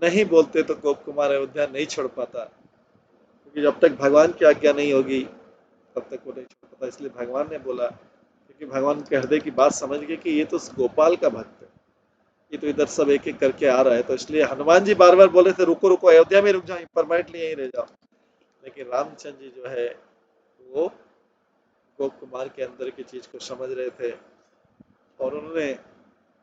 नहीं बोलते तो गोप कुमार अयोध्या नहीं छोड़ पाता, क्योंकि जब तक भगवान की आज्ञा नहीं होगी तब तक वो नहीं छोड़ पाता। इसलिए भगवान ने बोला, क्योंकि भगवान के हृदय की बात समझ गए कि ये तो गोपाल का भक्त है, ये तो इधर सब एक एक करके आ रहा है। तो इसलिए हनुमान जी बार बार बोले थे, रुको रुको, अयोध्या में रुक जाओ, परमानेंटली यहीं रह जाओ। लेकिन रामचंद्र जी जो है वो गोप कुमार के अंदर की चीज को समझ रहे थे, और उन्होंने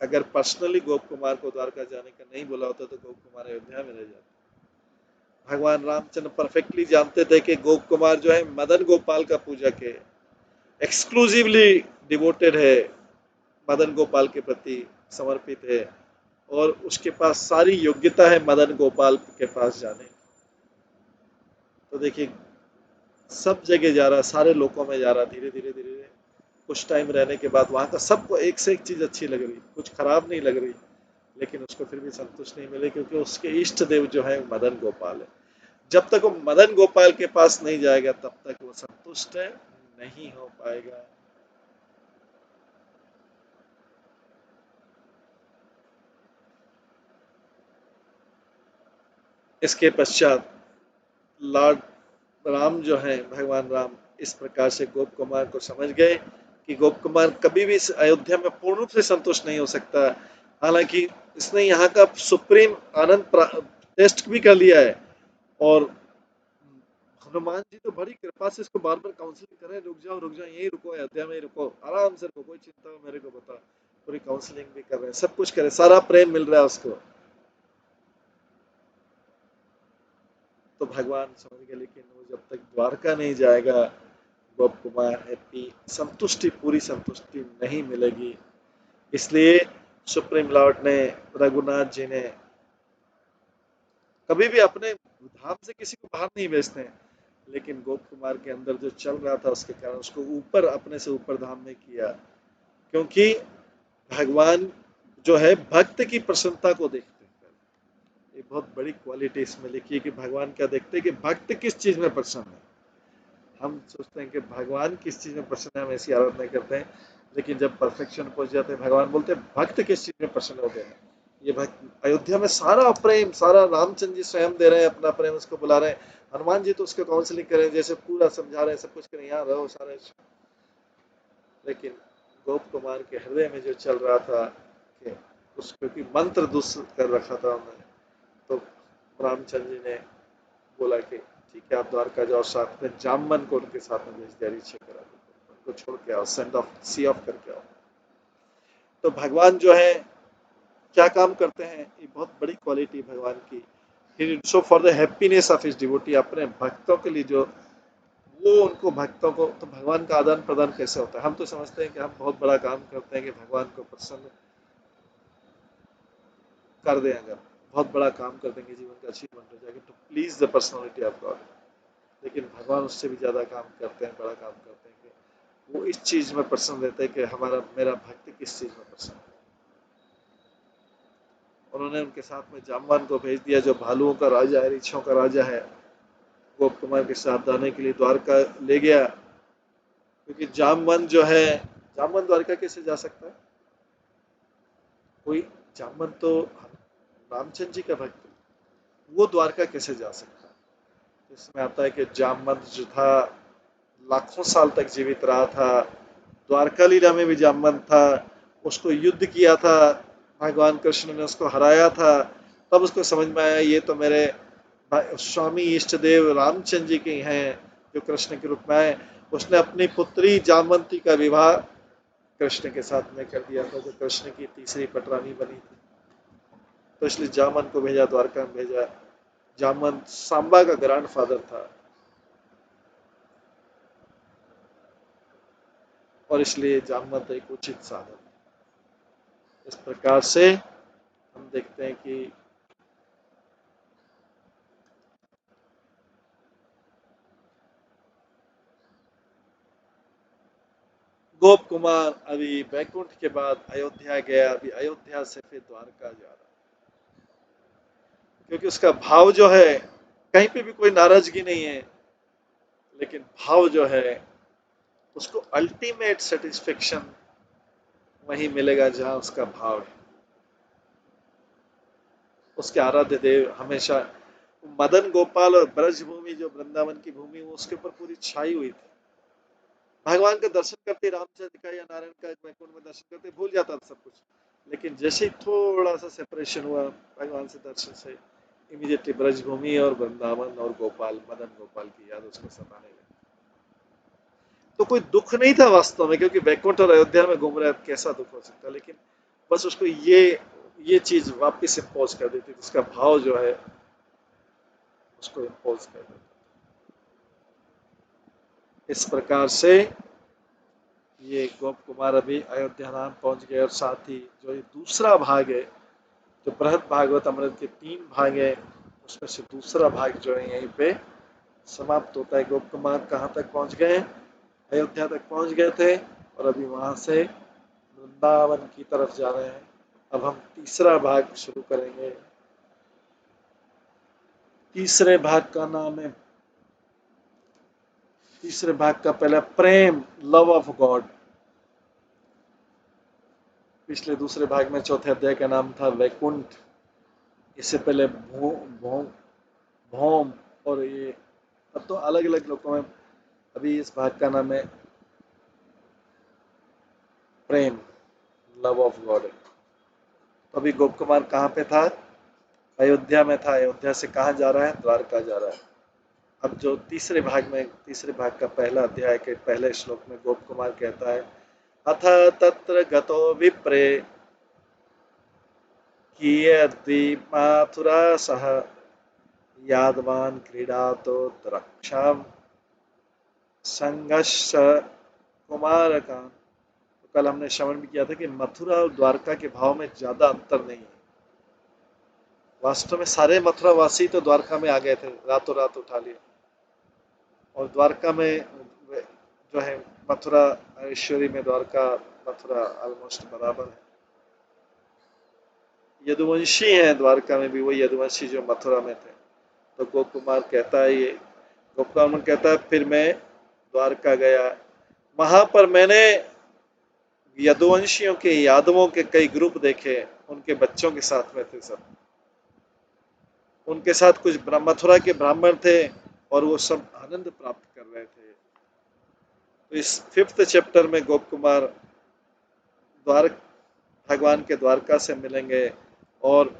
अगर पर्सनली गोप कुमार को द्वारका जाने का नहीं बोला होता तो गोप कुमार अयोध्या में रह जाते। भगवान रामचंद्र परफेक्टली जानते थे कि गोप कुमार जो है मदन गोपाल का पूजक है, एक्सक्लूसिवली डिवोटेड है, मदन गोपाल के प्रति समर्पित है, और उसके पास सारी योग्यता है मदन गोपाल के पास जाने। तो देखिए सब जगह जा रहा, सारे लोकों में जा रहा, धीरे धीरे धीरे धीरे कुछ टाइम रहने के बाद वहां का सबको एक से एक चीज अच्छी लग रही, कुछ खराब नहीं लग रही, लेकिन उसको फिर भी संतुष्ट नहीं मिले, क्योंकि उसके इष्ट देव जो है मदन गोपाल है। जब तक वो मदन गोपाल के पास नहीं जाएगा तब तक वो संतुष्ट नहीं हो पाएगा। इसके पश्चात लॉर्ड राम जो है, भगवान राम इस प्रकार से गोप कुमार को समझ गए कि गोप कुमार कभी भी इस अयोध्या में पूर्ण रूप से संतुष्ट नहीं हो सकता। हालांकि इसने यहाँ का सुप्रीम आनंद टेस्ट भी कर लिया है, और हनुमान जी तो बड़ी कृपा से इसको बार बार काउंसलिंग कर रहे हैं, रुक जाओ यहीं रुको, अयोध्या में ही रुको, आराम से रुको, कोई चिंता हो मेरे को बता। पूरी काउंसलिंग भी कर रहे हैं, सब कुछ कर रहे हैं, सारा प्रेम मिल रहा है उसको। तो भगवान समझ गए, लेकिन वो जब तक द्वारका नहीं जाएगा गोप कुमार हैप्पी, संतुष्टि, पूरी संतुष्टि नहीं मिलेगी। इसलिए सुप्रीम लॉर्ड ने, रघुनाथ जी ने कभी भी अपने धाम से किसी को बाहर नहीं भेजते हैं, लेकिन गोप कुमार के अंदर जो चल रहा था उसके कारण उसको ऊपर, अपने से ऊपर धाम में किया, क्योंकि भगवान जो है भक्त की प्रसन्नता को देखते हैं। एक बहुत बड़ी क्वालिटी इसमें लिखी है कि भगवान क्या देखते हैं कि भक्त किस चीज में प्रसन्न है। हम सोचते हैं कि भगवान किस चीज में प्रसन्न है, हम ऐसी आराधना करते हैं, लेकिन जब परफेक्शन पहुंच जाते हैं भगवान बोलते हैं भक्त किस चीज में प्रसन्न होते हैं। ये भक्त अयोध्या में सारा प्रेम, सारा रामचंद्र जी स्वयं दे रहे हैं अपना प्रेम, उसको बुला रहे हैं। हनुमान जी तो उसको काउंसलिंग कर रहे हैं, जैसे पूरा समझा रहे हैं, सब कुछ करें, यहाँ रहो सारे। लेकिन गोप कुमार के हृदय में जो चल रहा था कि उसको की मंत्र दुष्ट कर रखा था उन्होंने, तो रामचंद्र जी ने बोला कि ठीक है आप द्वारका जाओ, साथ में जामवन को उनके साथ में भेज दिया, रीछे करा दो, उनको छोड़ के आओ, सेंड ऑफ, सी ऑफ करके आओ। तो भगवान जो है क्या काम करते हैं, ये बहुत बड़ी क्वालिटी भगवान की। So for the happiness of his devotee, अपने भक्तों के लिए जो वो उनको भक्तों को, तो भगवान का आदान प्रदान कैसे होता है? हम तो समझते हैं कि हम बहुत बड़ा काम करते हैं कि भगवान को प्रसन्न कर दें, अगर बहुत बड़ा काम कर देंगे, जीवन का अचीवमेंट हो जाएगा, तो please the personality of God. लेकिन भगवान उससे भी ज्यादा काम करते हैं, बड़ा काम करते हैं कि वो इस चीज में प्रसन्न रहते हैं कि हमारा, मेरा भक्त किस चीज में प्रसन्न है। उन्होंने उनके साथ में जामवान को भेज दिया, जो भालुओं का राजा है, रीछों का राजा है, गोप कुमार के साथ जाने के लिए द्वारका ले गया। क्योंकि जामवन जो है, जामवन द्वारका कैसे जा सकता है कोई? जामवन तो रामचंद्र जी का भक्त, वो द्वारका कैसे जा सकता है? इसमें आता है कि जामवंत जो था लाखों साल तक जीवित रहा था, द्वारका लीला में भी जामवंत था, उसको युद्ध किया था, भगवान कृष्ण ने उसको हराया था। तब उसको समझ में आया ये तो मेरे स्वामी इष्ट देव रामचंद्र जी के हैं, जो कृष्ण के रूप में आए। उसने अपनी पुत्री जामवंती का विवाह कृष्ण के साथ में कर दिया था, जो कृष्ण की तीसरी पटरानी बनी थी। तो इसलिए जामन को भेजा, द्वारका में भेजा। जामन सांबा का ग्रैंड फादर था। और इसलिए जामवंत एक उचित साधन है। इस प्रकार से हम देखते हैं कि गोप कुमार अभी बैकुंठ के बाद अयोध्या गया, अभी अयोध्या से फिर द्वारका जा रहा, क्योंकि उसका भाव जो है, कहीं पे भी कोई नाराजगी नहीं है, लेकिन भाव जो है उसको अल्टीमेट सेटिस्फेक्शन वहीं मिलेगा जहां उसका भाव है। उसके आराध्य देव हमेशा मदन गोपाल और ब्रज भूमि जो वृंदावन की भूमि वो उसके ऊपर पूरी छाई हुई थी। भगवान का दर्शन करते, रामचंद्र का या नारायण का वैकुंठ में दर्शन करते भूल जाता था सब कुछ, लेकिन जैसे ही थोड़ा सा सेपरेशन हुआ भगवान से दर्शन से, इमीडिएटली ब्रज भूमि और वृंदावन और गोपाल, मदन गोपाल की याद उसको सताने लगी। तो कोई दुख नहीं था वास्तव में, क्योंकि वैकुंठ और अयोध्या में घूम रहा है, कैसा दुख हो सकता है, लेकिन बस उसको ये चीज वापस इम्पोज कर देती थी, उसका भाव जो है उसको इम्पोज कर देता। इस प्रकार से ये गोप कुमार अभी अयोध्या धाम पहुंच गए, और साथ ही जो ये दूसरा भाग है, जो बृहद भागवत अमृत के 3 भाग है, उसमें से दूसरा भाग जो है यहीं पे समाप्त होता है। गोप कुमार कहाँ तक पहुंच गए? अयोध्या तक पहुंच गए थे, और अभी वहां से वृंदावन की तरफ जा रहे हैं। अब हम तीसरा भाग शुरू करेंगे। तीसरे भाग का नाम है, तीसरे भाग का पहला प्रेम, लव ऑफ गॉड। पिछले दूसरे भाग में चौथे अध्याय का नाम था वैकुंठ। इससे पहले भौम, और ये अब तो अलग अलग लोगों में। अभी इस भाग का नाम है प्रेम, लव ऑफ गॉड। तो अभी गोप कुमार कहाँ पे था? अयोध्या में था। अयोध्या से कहाँ जा रहा है? द्वारका जा रहा है। अब जो तीसरे भाग में, तीसरे भाग का पहला अध्याय के पहले श्लोक में गोप कुमार कहता है, अथ तत्र गतो विप्रे कीयर्ति माथुरा सह यादवान क्रीडातो द्रक्षाम संघर्ष कुमार का। तो कल हमने श्रवण भी किया था कि मथुरा और द्वारका के भाव में ज्यादा अंतर नहीं है। वास्तव में सारे मथुरा वासी तो द्वारका में आ गए थे, रातों रात उठा लिए, और द्वारका में जो है मथुरा ऐश्वरी में द्वारका मथुरा ऑलमोस्ट बराबर है। यदुवंशी हैं द्वारका में भी, वही यदुवंशी जो मथुरा में थे। तो गोप कुमार कहता है, ये गोप कुमार कहता है, फिर मैं द्वारका गया, वहां पर मैंने यदुवंशियों के, यादवों के कई ग्रुप देखे, उनके बच्चों के साथ में थे सब, उनके साथ कुछ मथुरा के ब्राह्मण थे, और वो सब आनंद प्राप्त कर रहे थे। तो इस 5th चैप्टर में गोप कुमार द्वार भगवान के द्वारका से मिलेंगे, और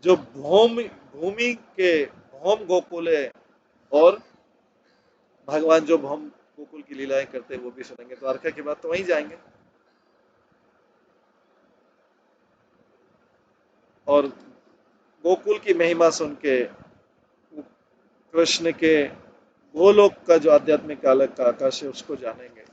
जो भूमि के भौम गोकुल है, और भगवान जो भौम गोकुल की लीलाएं करते हैं वो भी सुनेंगे। द्वारका के बाद तो वहीं जाएंगे, और गोकुल की महिमा सुन के कृष्ण के गोलोक का जो आध्यात्मिक अलग का आकाश है उसको जानेंगे।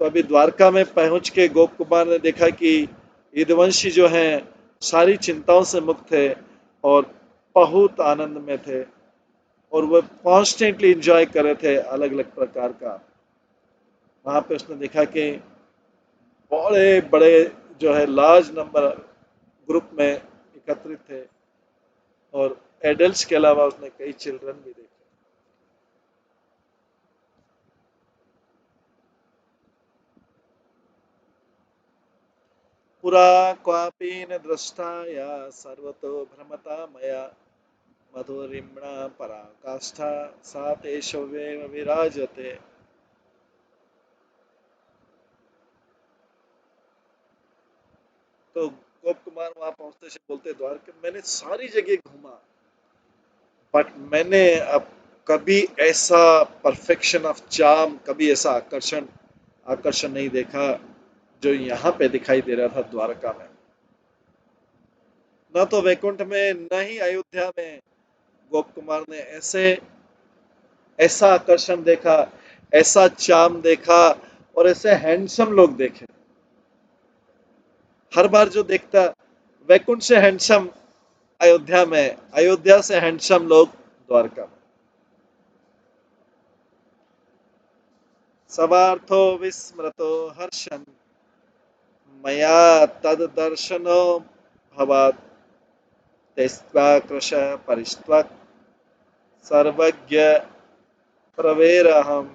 तो अभी द्वारका में पहुंच के गोप कुमार ने देखा कि यदुवंशी जो हैं सारी चिंताओं से मुक्त थे, और बहुत आनंद में थे, और वह कॉन्स्टेंटली इंजॉय कर रहे थे अलग अलग प्रकार का। वहां पे उसने देखा कि बड़े बड़े जो है लार्ज नंबर ग्रुप में एकत्रित थे, और एडल्ट्स के अलावा उसने कई चिल्ड्रन भी देखे। पुरा क्वापि न दृष्टा या सर्वतो भ्रमता मया मधुरिम्णा पराकाष्ठा सा तेषवेव विराजते। तो गोप कुमार वहां पहुंचते से बोलते, द्वारका मैंने सारी जगह घूमा, बट मैंने अब कभी ऐसा परफेक्शन ऑफ चार्म, कभी ऐसा आकर्षण आकर्षण नहीं देखा जो यहाँ पे दिखाई दे रहा था द्वारका में। न तो वैकुंठ में, न ही अयोध्या में गोप कुमार ने ऐसे ऐसा आकर्षण देखा, ऐसा चार्म देखा, और ऐसे हैंडसम लोग देखे। हर बार जो देखता, वैकुंठ से हैंडसम अयोध्या में, अयोध्या से हैंडसम लोग द्वारका में। सवार्थो विस्मृतो हर्षन मया तद दर्शनो भवात् त्यक्त्वा कृश परिष्ट्वक् सर्वज्ञ प्रवेरहम्।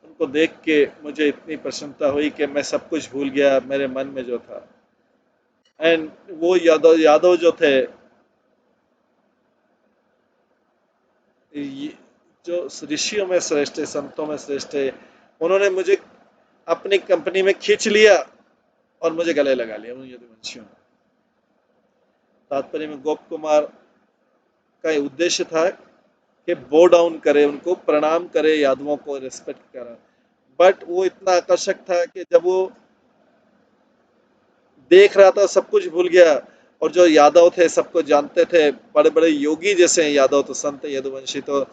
उनको देख के मुझे इतनी प्रसन्नता हुई कि मैं सब कुछ भूल गया मेरे मन में जो था। एंड वो यादव यादव जो थे, जो ऋषियों में श्रेष्ठ है, संतों में श्रेष्ठ है, उन्होंने मुझे अपनी कंपनी में खींच लिया और मुझे गले लगा लिया उन यदुवंशियों ने। तात्पर्य में गोप कुमार का उद्देश्य था कि बो डाउन करे, उनको प्रणाम करे, यादवों को रिस्पेक्ट करा। बट वो इतना आकर्षक था कि जब वो देख रहा था सब कुछ भूल गया। और जो यादव थे सबको जानते थे, बड़े बड़े योगी जैसे हैं यादव, तो संत यदुवंशी तो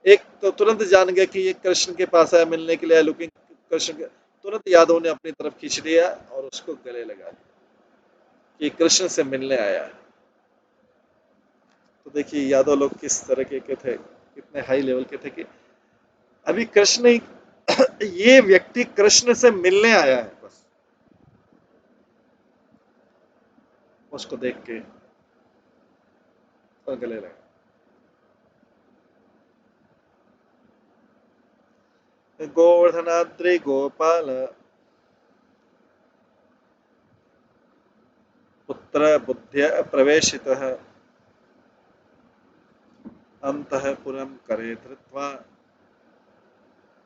एक तो तुरंत जान गया कि ये कृष्ण के पास आया मिलने के लिए, लुकिंग कृष्ण के, तुरंत यादव ने अपनी तरफ खींच लिया और उसको गले लगा दिया कि कृष्ण से मिलने आया है। तो देखिए यादव लोग किस तरह के थे, कितने हाई लेवल के थे कि अभी कृष्ण ये व्यक्ति कृष्ण से मिलने आया है, बस उसको देख के और गले लगा। गोवर्धनाद्रि गोपाल पुत्र बुद्ध्या प्रवेशितः अंतःपुरं करे धृत्वा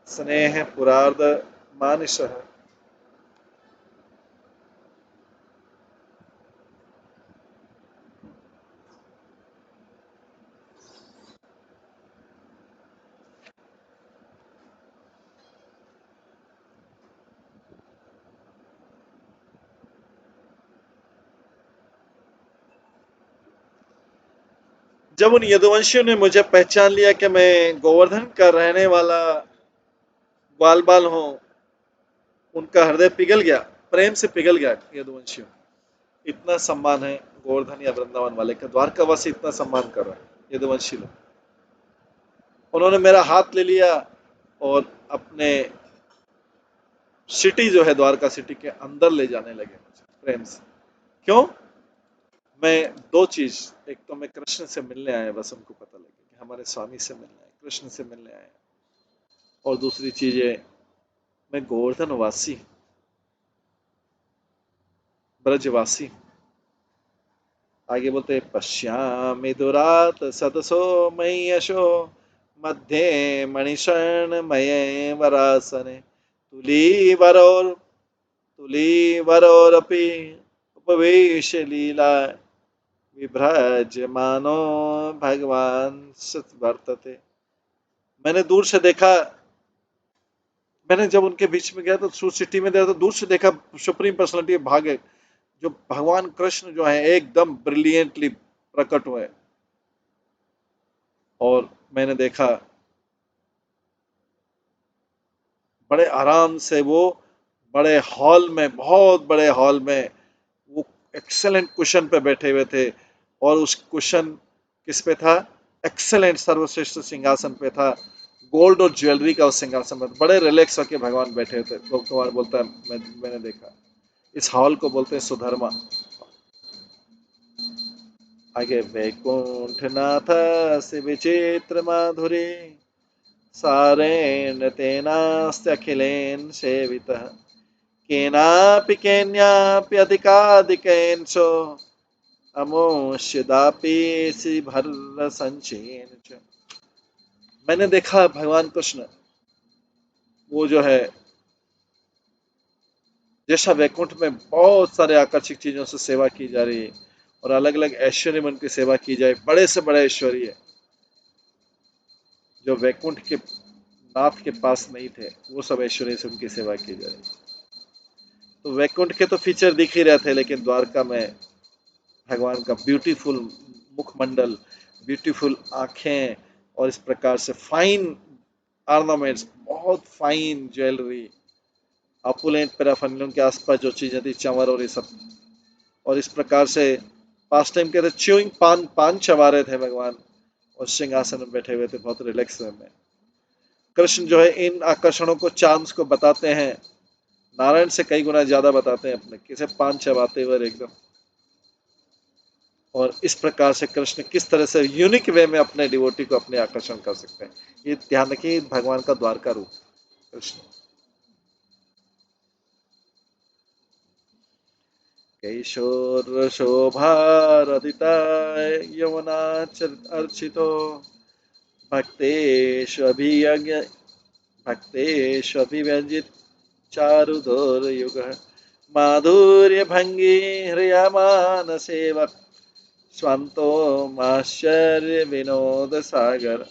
स्नेह पुरार्ध मानिशः। जब उन यदुवंशियों ने मुझे पहचान लिया कि मैं गोवर्धन का रहने वाला ग्वाल बाल हूँ, उनका हृदय पिघल गया, प्रेम से पिघल गया यदुवंशियों। इतना सम्मान है गोवर्धन या वृंदावन वाले का, द्वारकावासी इतना सम्मान कर रहा है यदुवंशी लोग। उन्होंने मेरा हाथ ले लिया और अपने सिटी जो है द्वारका सिटी के अंदर ले जाने लगे मुझे प्रेम से। क्यों? मैं दो चीज, एक तो मैं कृष्ण से मिलने आया, बस उनको पता लगे कि हमारे स्वामी से मिलने आए, कृष्ण से मिलने आए। और दूसरी चीज है, मैं गोवर्धन वासी, ब्रजवासी। आगे बोलते पश्यामि दुरात सदसो मयि यशो मध्ये मणिशर्ण मये वरासने तुलीवरोरपि उपवेश लीला विभ्राजमानो भगवान वर्तते। मैंने दूर से देखा, मैंने जब उनके बीच में गया तो सू सिटी में गया तो दूर से देखा सुप्रीम पर्सनालिटी भागे, जो भगवान कृष्ण जो है एकदम ब्रिलियंटली प्रकट हुए। और मैंने देखा बड़े आराम से वो बड़े हॉल में, बहुत बड़े हॉल में वो एक्सेलेंट कुशन पे बैठे हुए थे। और उस कुशन किस पे था? एक्सेलेंट सर्वश्रेष्ठ सिंहासन पे था। गोल्ड और ज्वेलरी का उस सिंहासन पर बड़े रिलैक्स होके भगवान बैठे थे। गोप कुमार बोलता है मैंने देखा। इस हॉल को बोलते हैं सुधर्मा। आगे वैकुंठ नाथ से विचित्र माधुरी सारेण तेनास्त्यखिलेन सेवितः केनापि केन्यापि अधिकाधिकेनशो अमोष्यदापि भर संचयन च। मैंने देखा भगवान कृष्ण, वो जो है जैसा वैकुंठ में बहुत सारे आकर्षक चीजों से सेवा की जा रही है और अलग अलग ऐश्वर्य में उनकी सेवा की जाए, बड़े से बड़े ऐश्वर्य जो वैकुंठ के नाथ के पास नहीं थे, वो सब ऐश्वर्य से उनकी सेवा की जा रही है। तो वैकुंठ के तो फीचर दिख ही रहे थे, लेकिन द्वारका में भगवान का ब्यूटीफुल मुखमंडल, ब्यूटीफुल आंखें, और इस प्रकार से फाइन ऑर्नामेंट्स, बहुत फाइन ज्वेलरी, अपुलेंट पैराफर्नलियम के आसपास जो चीजें थी, चंवर और ये सब। और इस प्रकार से पास टाइम के च्यूइंग पान पान चबा रहे थे भगवान, और सिंहासन में बैठे हुए थे बहुत रिलैक्स वे में। कृष्ण जो है इन आकर्षणों को, चार्म्स को बताते हैं, नारायण से कई गुना ज्यादा बताते हैं अपने, किसे पान चबाते हुए एकदम। और इस प्रकार से कृष्ण किस तरह से यूनिक वे में अपने डिवोटी को अपने आकर्षण कर सकते हैं, ये ध्यान रखिए, भगवान का द्वारका रूप कृष्ण। कैशोर शोभारदिता यमुनार्चितो भक्तेष्वभियज्ञ भक्तेष्वभिव्यञ्जित चारुधोरयुगः माधुर्य भंगी ह्रियमान सेवक स्वांतो माश्चर्य विनोद सागर।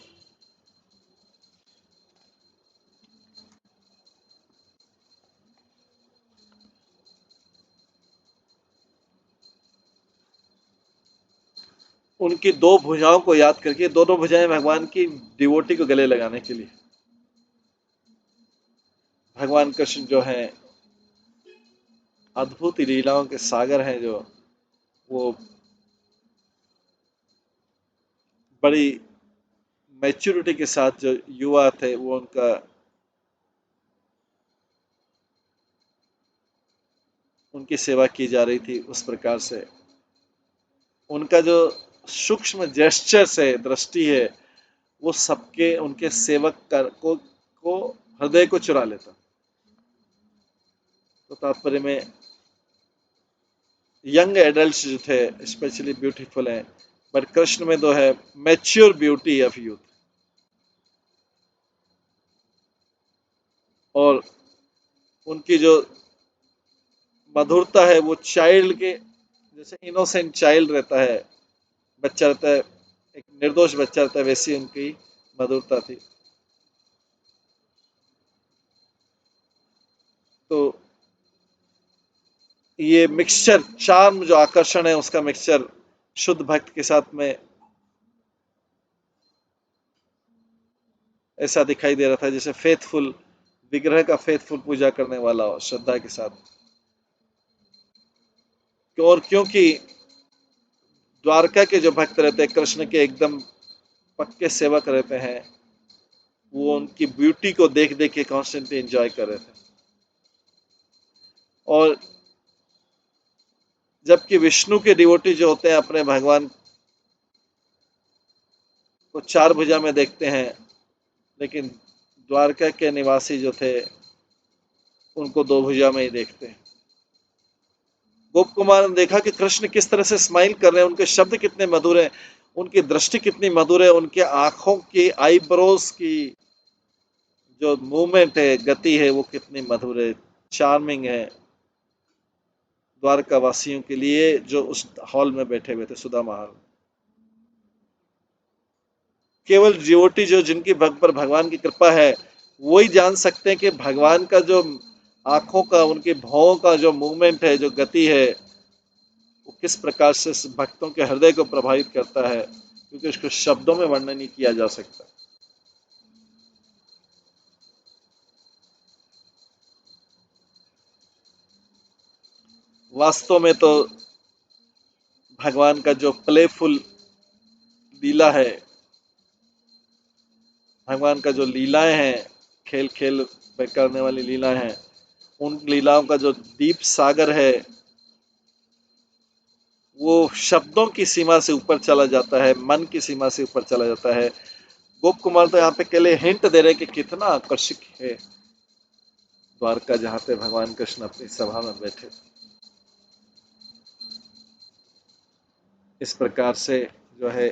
उनकी दो भुजाओं को याद करके, दोनों भुजाएं भगवान की डिवोटी को गले लगाने के लिए। भगवान कृष्ण जो है अद्भुत लीलाओं के सागर हैं, जो वो बड़ी मैच्योरिटी के साथ जो युवा थे, वो उनकी सेवा की जा रही थी। उस प्रकार से उनका जो सूक्ष्म जेस्चर है, दृष्टि है, वो सबके, उनके सेवक को हृदय को चुरा लेता। तो तात्पर्य में यंग एडल्ट्स जो थे स्पेशली ब्यूटीफुल हैं, बट कृष्ण में तो है मैच्योर ब्यूटी ऑफ यूथ। और उनकी जो मधुरता है, वो चाइल्ड के जैसे इनोसेंट चाइल्ड रहता है, बच्चा रहता है, एक निर्दोष बच्चा रहता है, वैसी उनकी मधुरता थी। तो ये मिक्सचर, चार्म जो आकर्षण है, उसका मिक्सचर शुद्ध भक्त के साथ में ऐसा दिखाई दे रहा था, जैसे फेथफुल विग्रह का फेथफुल पूजा करने वाला हो श्रद्धा के साथ। और क्योंकि द्वारका के जो भक्त रहते हैं कृष्ण के एकदम पक्के सेवक रहते हैं, वो उनकी ब्यूटी को देख देख के कॉन्स्टेंटली एंजॉय कर रहे थे। और जबकि विष्णु के डिवोटी जो होते हैं अपने भगवान को चार भुजा में देखते हैं, लेकिन द्वारका के निवासी जो थे उनको दो भुजा में ही देखते हैं। गोप कुमार ने देखा कि कृष्ण किस तरह से स्माइल कर रहे हैं, उनके शब्द कितने मधुर हैं, उनकी दृष्टि कितनी मधुर है, उनके आंखों की आईब्रोज की जो मूवमेंट है, गति है, वो कितनी मधुर है, चार्मिंग है। द्वारका वासियों के लिए जो उस हॉल में बैठे हुए थे, सुधा महल, केवल डिवोटी जो जिनकी भक्त पर भगवान की कृपा है, वही जान सकते हैं कि भगवान का जो आंखों का, उनके भावों का जो मूवमेंट है, जो गति है, वो किस प्रकार से भक्तों के हृदय को प्रभावित करता है, क्योंकि उसको शब्दों में वर्णन नहीं किया जा सकता। वास्तव में तो भगवान का जो प्लेफुल लीला है, भगवान का जो लीलाएं हैं, खेल खेल में करने वाली लीलाएं हैं, उन लीलाओं का जो दीप सागर है, वो शब्दों की सीमा से ऊपर चला जाता है, मन की सीमा से ऊपर चला जाता है। गोप कुमार तो यहाँ पे के लिए हिंट दे रहे कि कितना आकर्षक है द्वारका, जहाँ पे भगवान कृष्ण अपनी सभा में बैठे थे। इस प्रकार से जो है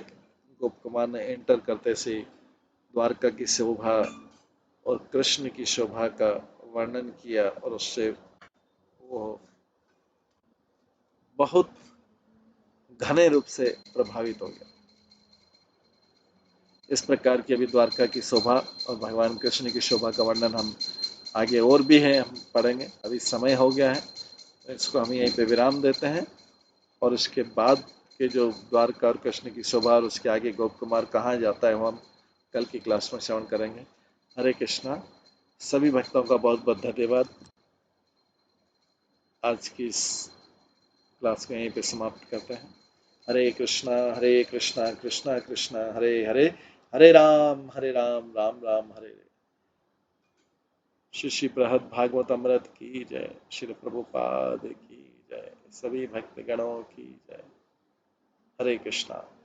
गोप कुमार ने एंटर करते से द्वारका की शोभा और कृष्ण की शोभा का वर्णन किया, और उससे वो बहुत घने रूप से प्रभावित हो गया। इस प्रकार की अभी द्वारका की शोभा और भगवान कृष्ण की शोभा का वर्णन हम आगे और भी है, हम पढ़ेंगे। अभी समय हो गया है, इसको हम यहीं पे विराम देते हैं, और इसके बाद कि जो द्वारका और कृष्ण की शोभा और उसके आगे गोप कुमार कहाँ जाता है वो हम कल की क्लास में श्रवण करेंगे। हरे कृष्णा। सभी भक्तों का बहुत बहुत धन्यवाद। आज की इस क्लास को यहीं पे समाप्त करते हैं। हरे कृष्णा कृष्णा कृष्णा हरे हरे, हरे राम राम राम हरे हरे। श्री बृहद भागवत अमृत की जय। श्री प्रभुपाद की जय। सभी भक्त गणों की जय। हरे कृष्णा।